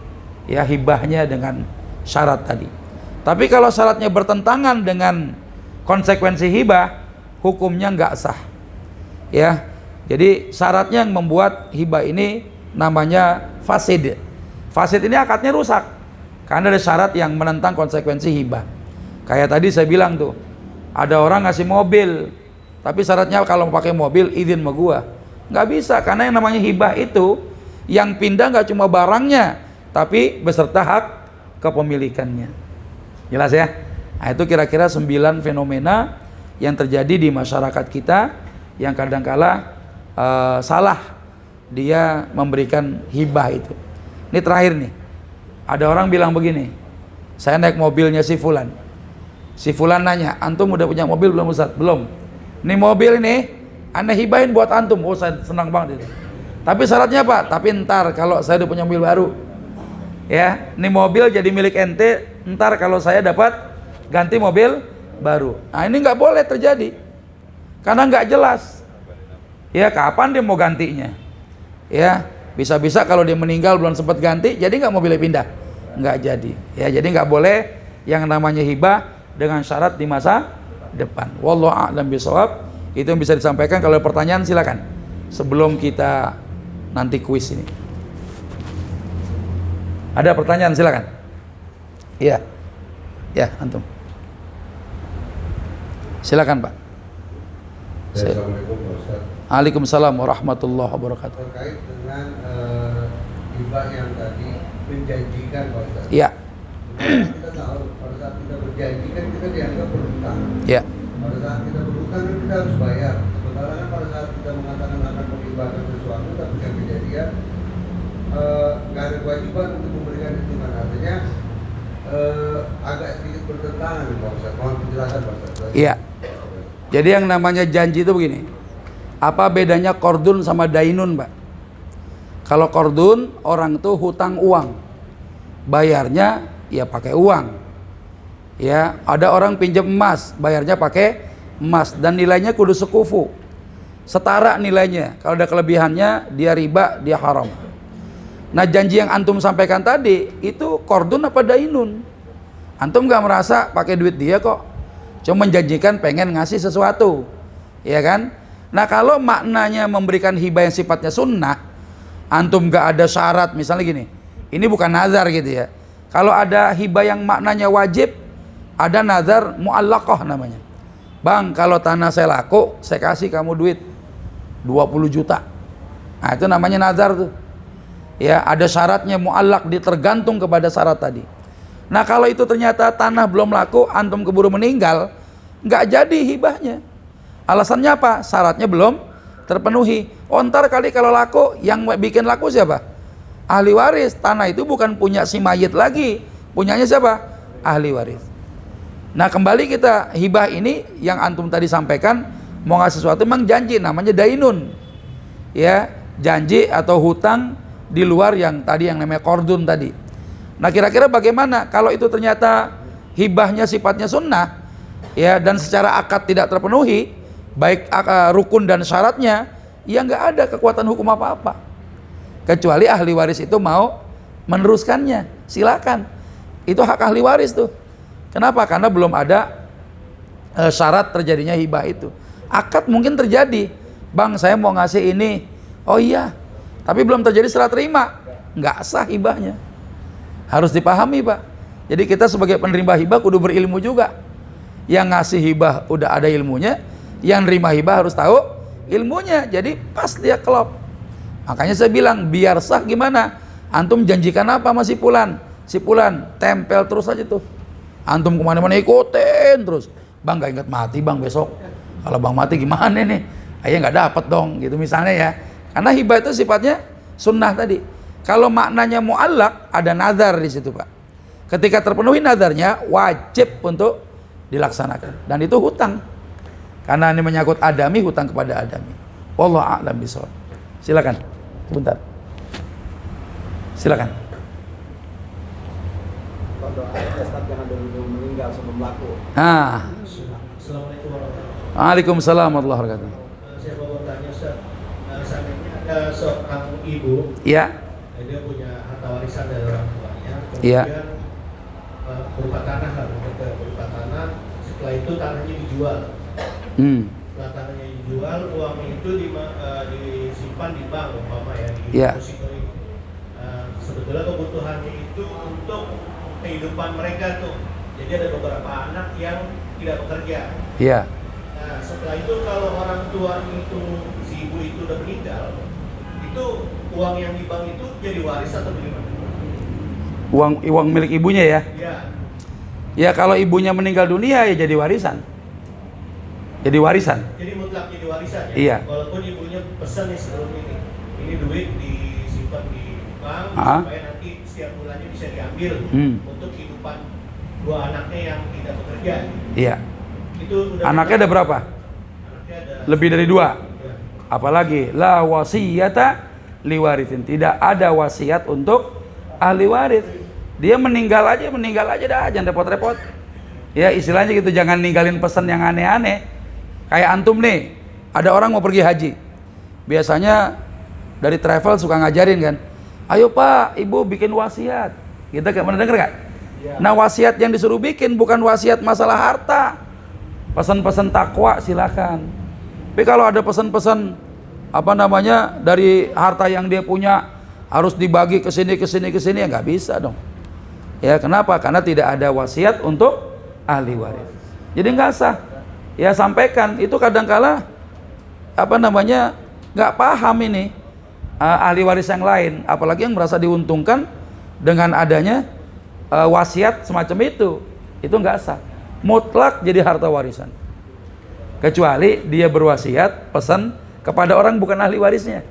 ya hibahnya dengan syarat tadi. Tapi kalau syaratnya bertentangan dengan konsekuensi hibah, hukumnya nggak sah. Ya, jadi syaratnya yang membuat hibah ini namanya fasid. Fasid ini akadnya rusak karena ada syarat yang menentang konsekuensi hibah. Kayak tadi saya bilang tuh, ada orang ngasih mobil, tapi syaratnya kalau mau pakai mobil izin sama gua. Nggak bisa, karena yang namanya hibah itu yang pindah nggak cuma barangnya, tapi beserta hak kepemilikannya. Jelas ya? Nah, itu kira-kira 9 fenomena yang terjadi di masyarakat kita yang kadangkala salah dia memberikan hibah itu. Ini terakhir nih, ada orang bilang begini, saya naik mobilnya si Fulan. Si Fulan nanya, antum udah punya mobil belum Ustaz? Belum. Ini mobil ini anda hibahin buat antum. Oh saya senang banget itu. Tapi syaratnya apa? Tapi ntar kalau saya udah punya mobil baru, ya ini mobil jadi milik ente, ntar kalau saya dapat ganti mobil baru. Nah ini nggak boleh terjadi karena nggak jelas ya kapan dia mau gantinya. Ya bisa-bisa kalau dia meninggal belum sempat ganti, jadi nggak mobilnya pindah, nggak jadi. Ya jadi nggak boleh yang namanya hibah dengan syarat di masa depan. Wallahu a'lam bishawab. Itu yang bisa disampaikan. Kalau ada pertanyaan silakan sebelum kita nanti kuis ini. Ada pertanyaan silakan. Iya. Ya, antum. Silakan, Pak. Assalamualaikum Pak Ustaz. Waalaikumsalam warahmatullahi wabarakatuh. Terkait dengan hibah yang tadi menjanjikan Pak Ustaz. Iya. Kita tahu pada saat kita berjanji kan kita dianggap berhutang. Iya. Pada saat kita berhutang kan kita harus bayar. Sementara kan pada saat kita mengatakan akan menghibahkan sesuatu tapi kan kejadian nggak ada kewajiban untuk memberikan itu, kan artinya agak sedikit bertentangan Pak Ustaz. Mohon penjelasan Pak Ustaz. Iya. Jadi yang namanya janji itu begini. Apa bedanya kordun sama dainun, Pak? Kalau kordun orang tuh hutang uang, bayarnya ya pakai uang. Ya, ada orang pinjam emas, bayarnya pakai emas dan nilainya kudu sekufu, setara nilainya. Kalau ada kelebihannya dia riba, dia haram. Nah janji yang antum sampaikan tadi itu kordun apa dainun? Antum nggak merasa pakai duit dia kok, cuma menjanjikan pengen ngasih sesuatu, ya kan? Nah kalau maknanya memberikan hibah yang sifatnya sunnah, antum nggak ada syarat, misalnya gini, ini bukan nazar gitu ya. Kalau ada hibah yang maknanya wajib, ada nazar mu'allaqah namanya. Bang, kalau tanah saya laku, saya kasih kamu duit 20 juta. Nah itu namanya nazar tuh. Ya, ada syaratnya mu'allaq, ditergantung kepada syarat tadi. Nah kalau itu ternyata tanah belum laku, antum keburu meninggal, nggak jadi hibahnya. Alasannya apa? Syaratnya belum terpenuhi. Oh ntar kali kalau laku, yang bikin laku siapa? Ahli waris. Tanah itu bukan punya si mayit lagi, punyanya siapa? Ahli waris. Nah kembali kita hibah ini yang antum tadi sampaikan, mau ngasih sesuatu memang janji, namanya dainun. Ya, janji atau hutang di luar yang tadi yang namanya kordun tadi. Nah kira-kira bagaimana kalau itu ternyata hibahnya sifatnya sunnah, ya, dan secara akad tidak terpenuhi, baik rukun dan syaratnya, ya nggak ada kekuatan hukum apa-apa. Kecuali ahli waris itu mau meneruskannya, silakan. Itu hak ahli waris tuh. Kenapa? Karena belum ada syarat terjadinya hibah itu. Akad mungkin terjadi, bang saya mau ngasih ini, oh iya, tapi belum terjadi serah terima, nggak sah hibahnya. Harus dipahami Pak. Jadi kita sebagai penerima hibah kudu berilmu juga. Yang ngasih hibah udah ada ilmunya, yang nerima hibah harus tahu ilmunya. Jadi pas dia klop. Makanya saya bilang biar sah gimana? Antum janjikan apa sama si Fulan? Si Fulan tempel terus aja tuh. Antum kemana-mana ikutin terus. Bang gak ingat mati bang besok. Kalau bang mati gimana nih? Ayah nggak dapat dong gitu misalnya ya. Karena hibah itu sifatnya sunnah tadi. Kalau maknanya mu'allaq, ada nazar di situ Pak. Ketika terpenuhi nazarnya, wajib untuk dilaksanakan. Dan itu hutang. Karena ini menyangkut adami, hutang kepada adami. Wallahu a'lam bishawab. Silakan. Sebentar. Silakan. Jangan dulu meninggal sebelum laku. Assalamualaikum warahmatullahi wabarakatuh. Saya mau bertanya, Ustaz. Seandainya ada seorang ibu, Ya. dia punya harta warisan dari orang tuanya, Iya. kemudian berupa tanah lah, berupa tanah. Setelah itu tanahnya dijual. Setelah tanahnya dijual, uangnya itu disimpan di bank, umpama ya di Iya. deposito ini. Sebetulnya kebutuhannya itu untuk kehidupan mereka tuh. Jadi ada beberapa anak yang tidak bekerja. Iya. Nah, setelah itu kalau orang tua itu, si ibu itu udah meninggal, itu uang yang di bank itu jadi waris atau bagaimana? Uang milik ibunya ya. Ya. Ya kalau ibunya meninggal dunia ya jadi warisan. Jadi warisan. Jadi mutlak jadi warisan ya. Iya. Walaupun ibunya pesan nih sebelum ini duit disimpan di bank supaya nanti setiap bulannya bisa diambil untuk kehidupan dua anaknya yang tidak bekerja. Iya. Itu udah Anaknya ada berapa? Anaknya ada Lebih dari 2. ya. Apalagi la wasiyata liwarithin. Tidak ada wasiat untuk ahli waris. Dia meninggal aja dah, jangan repot-repot. Ya istilahnya gitu, jangan ninggalin pesan yang aneh-aneh. Kayak antum nih, ada orang mau pergi haji. Biasanya dari travel suka ngajarin kan, ayo Pak, Ibu bikin wasiat. Kita pernah denger gak? Ya. Nah wasiat yang disuruh bikin bukan wasiat masalah harta. Pesan-pesan takwa silakan. Tapi kalau ada pesan-pesan dari harta yang dia punya harus dibagi ke sini ya nggak bisa dong. Ya kenapa? Karena tidak ada wasiat untuk ahli waris. Jadi nggak sah. Ya sampaikan itu kadangkala nggak paham ini ahli waris yang lain, apalagi yang merasa diuntungkan dengan adanya wasiat semacam itu nggak sah. Mutlak jadi harta warisan. Kecuali dia berwasiat pesan kepada orang bukan ahli warisnya.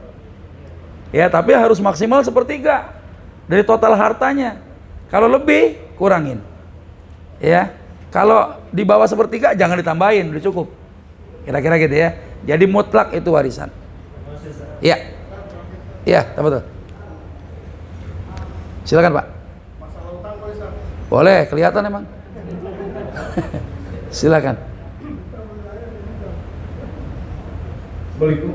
Ya, tapi harus maksimal 1/3 dari total hartanya. Kalau lebih, kurangin. Ya. Kalau di bawah 1/3 jangan ditambahin, udah cukup. Kira-kira gitu ya. Jadi mutlak itu warisan. Iya. Iya, betul. Silakan, Pak. Masalah utang Pak Ustaz. Boleh, kelihatan emang. Silakan. Assalamualaikum.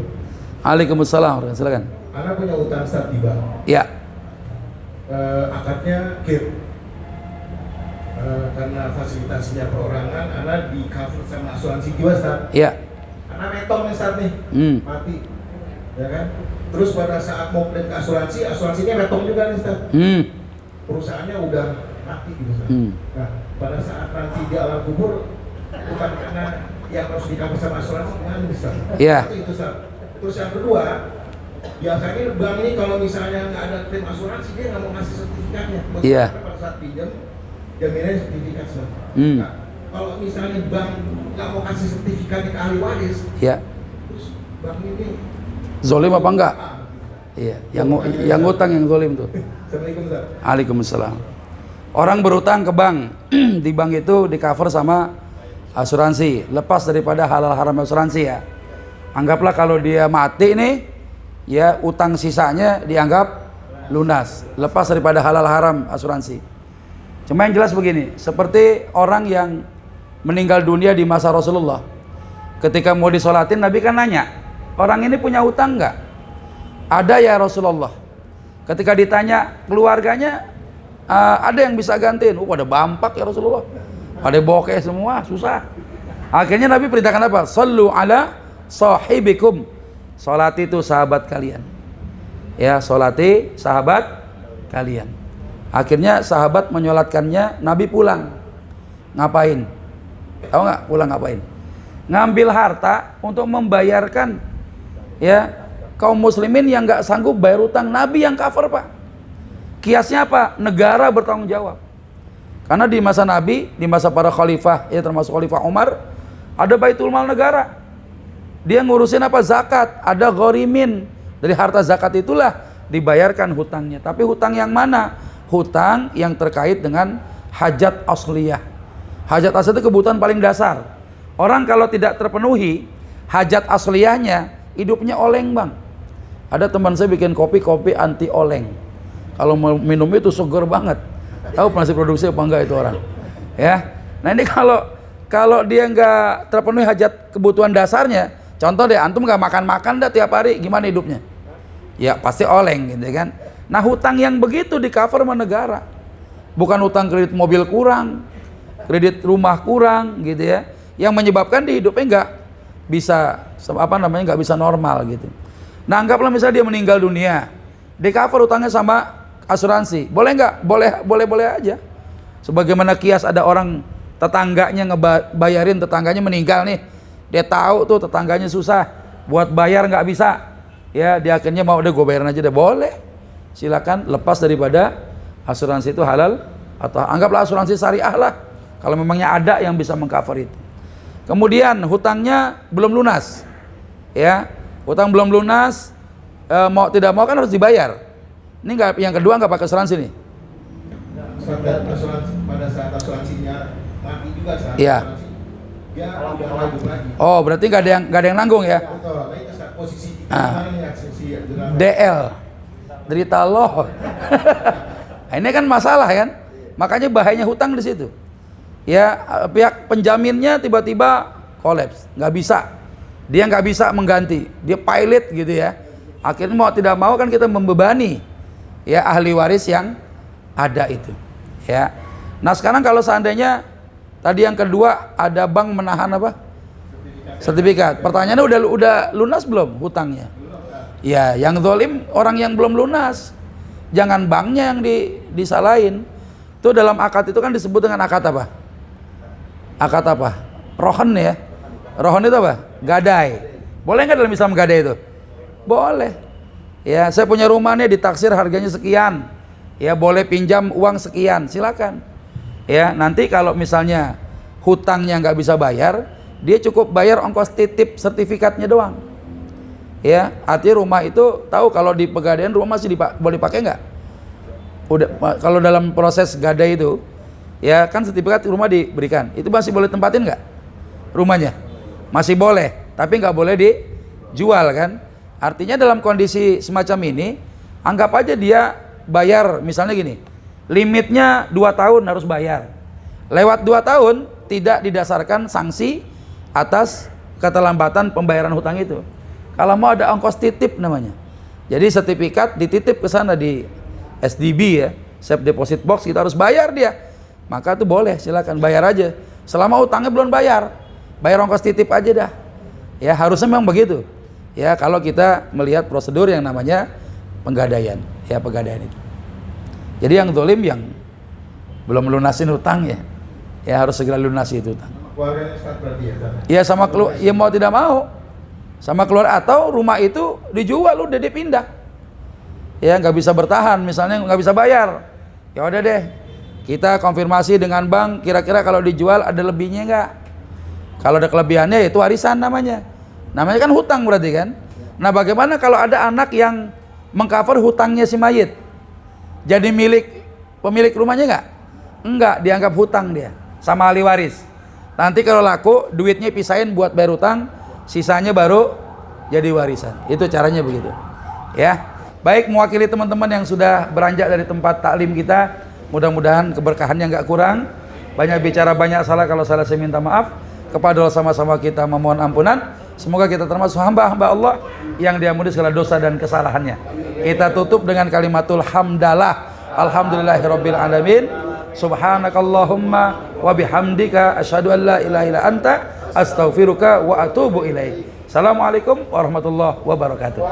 Waalaikumsalam. Silakan. Anak punya utang Ustaz di bank. Ya. Akadnya KIR. Karena fasilitasnya perorangan, anak di cover sama asuransi jiwa Ustaz. Ya. Anak metong nih Ustaz nih, mati. Ya kan? Terus pada saat mau klaim ke asuransinya metong juga nih Ustaz. Perusahaannya udah mati gitu Ustaz. Nah, pada saat nanti di alam kubur, bukan karena yang harus di cover sama asuransi gimana nih Ustaz? Iya. Itu Ustaz. Terus yang kedua, biasanya bank ini kalau misalnya nggak ada klaim asuransi dia nggak mau ngasih sertifikatnya. Iya. Pada saat pinjam jaminannya sertifikat Ustaz. Nah, kalau misalnya bank nggak mau kasih sertifikat ke ahli waris, Ya. terus bank ini Zolim apa enggak? Iya. Yang ngutang yang zolim tuh. Assalamualaikum Ustaz. Waalaikumsalam. Orang berutang ke bank, di bank itu di cover sama asuransi, lepas daripada halal haram asuransi ya. Anggaplah kalau dia mati nih, ya utang sisanya dianggap lunas, lepas daripada halal haram asuransi. Cuma yang jelas begini, seperti orang yang meninggal dunia di masa Rasulullah, ketika mau disolatin Nabi kan nanya, orang ini punya utang nggak? Ada ya Rasulullah. Ketika ditanya keluarganya, ada yang bisa gantiin. Pada bampak ya Rasulullah, pada bokeh semua, susah. Akhirnya Nabi perintahkan apa? Sallu ala sahibikum. Salati itu sahabat kalian. Ya, salati sahabat kalian. Akhirnya sahabat menyolatkannya, Nabi pulang. Ngapain? Tahu nggak pulang ngapain? Ngambil harta untuk membayarkan ya kaum muslimin yang nggak sanggup bayar utang. Nabi yang cover, Pak. Kiasnya apa? Negara bertanggung jawab. Karena di masa Nabi, di masa para khalifah, ya termasuk Khalifah Umar, ada Baitul Mal negara. Dia ngurusin apa? Zakat. Ada ghorimin. Dari harta zakat itulah dibayarkan hutangnya. Tapi hutang yang mana? Hutang yang terkait dengan hajat asliyah. Hajat asliyah itu kebutuhan paling dasar. Orang kalau tidak terpenuhi hajat asliyahnya, hidupnya oleng bang. Ada teman saya bikin kopi anti oleng. Kalau minum itu seger banget. Tahu masih produksi apa enggak itu orang? Ya. Nah ini kalau dia nggak terpenuhi hajat kebutuhan dasarnya, contoh deh, antum nggak makan dah tiap hari, gimana hidupnya? Ya pasti oleng gitu kan. Nah hutang yang begitu di cover sama negara. Bukan hutang kredit mobil kurang, kredit rumah kurang gitu ya, yang menyebabkan di hidupnya nggak bisa nggak bisa normal gitu. Nah anggaplah misalnya dia meninggal dunia, di cover hutangnya sama asuransi, boleh nggak? Boleh aja. Sebagaimana kias ada orang tetangganya ngebayarin, tetangganya meninggal nih, dia tahu tuh tetangganya susah buat bayar nggak bisa, ya dia akhirnya mau udah gue bayarin aja deh, boleh, silakan lepas daripada asuransi itu halal, atau anggaplah asuransi syariah lah kalau memangnya ada yang bisa mengcover itu. Kemudian hutangnya belum lunas, ya hutang belum lunas, mau tidak mau kan harus dibayar. Ini nggak, yang kedua nggak pakai asuransi nih. Pada saat asuransinya mati juga saat ya. Asuransi, dia udah lanjut lagi. Oh berarti nggak ada yang nanggung ya? Betul. Nah, itu saat posisi gimana nih aksi DL, derita loh. Nah, ini kan masalah kan, makanya bahayanya hutang di situ. Ya pihak penjaminnya tiba-tiba kolaps, nggak bisa, dia nggak bisa mengganti, dia pilot gitu ya. Akhirnya mau tidak mau kan kita membebani ya ahli waris yang ada itu. Ya. Nah sekarang kalau seandainya tadi yang kedua ada bank menahan apa? Sertifikat. Pertanyaannya udah lunas belum hutangnya? Ya, yang zalim orang yang belum lunas. Jangan banknya yang disalahin. Itu dalam akad itu kan disebut dengan akad apa? Akad apa? Rohon ya. Rohon itu apa? Gadai. Boleh nggak dalam Islam gadai itu? Boleh. Ya, saya punya rumah nih ditaksir harganya sekian. Ya, boleh pinjam uang sekian, silakan. Ya, nanti kalau misalnya hutangnya nggak bisa bayar, dia cukup bayar ongkos titip sertifikatnya doang. Ya, artinya rumah itu tahu kalau di pegadaian rumah masih boleh dipakai nggak? Udah, kalau dalam proses gadai itu, ya kan sertifikat rumah diberikan, itu masih boleh tempatin nggak? Rumahnya masih boleh, tapi nggak boleh dijual kan? Artinya dalam kondisi semacam ini, anggap aja dia bayar, misalnya gini, limitnya 2 tahun harus bayar. Lewat 2 tahun tidak didasarkan sanksi atas keterlambatan pembayaran hutang itu. Kalau mau ada ongkos titip namanya. Jadi sertifikat dititip ke sana di SDB ya, Safe Deposit Box, kita harus bayar dia. Maka itu boleh, silakan bayar aja. Selama hutangnya belum bayar ongkos titip aja dah. Ya harusnya memang begitu. Ya kalau kita melihat prosedur yang namanya penggadaian, ya pegadaian itu. Jadi yang zalim yang belum lunasin hutang ya harus segera lunasi itu hutang. Keluarganya Ustaz berarti ya? Ya sama keluar, ya mau tidak mau sama keluar, atau rumah itu dijual udah dipindah. Ya nggak bisa bertahan, misalnya nggak bisa bayar. Ya udah deh, kita konfirmasi dengan bank, kira-kira kalau dijual ada lebihnya nggak? Kalau ada kelebihannya itu warisan namanya. Namanya kan hutang berarti kan. Nah bagaimana kalau ada anak yang mengcover hutangnya si mayit? Jadi pemilik rumahnya nggak? Enggak, dianggap hutang dia sama ahli waris. Nanti kalau laku duitnya pisahin buat bayar hutang, sisanya baru jadi warisan. Itu caranya begitu. Ya. Baik, mewakili teman-teman yang sudah beranjak dari tempat taklim kita, mudah-mudahan keberkahannya nggak kurang. Banyak bicara, banyak salah, kalau salah saya minta maaf. Kepada Allah sama-sama kita memohon ampunan. Semoga kita termasuk hamba-hamba Allah yang diampuni segala dosa dan kesalahannya. Kita tutup dengan kalimatul hamdalah. Alhamdulillahirabbil alamin. Subhanakallahumma wa bihamdika asyhadu an la ilaha illa anta astaghfiruka wa atubu ilaik. Assalamualaikum warahmatullahi wabarakatuh.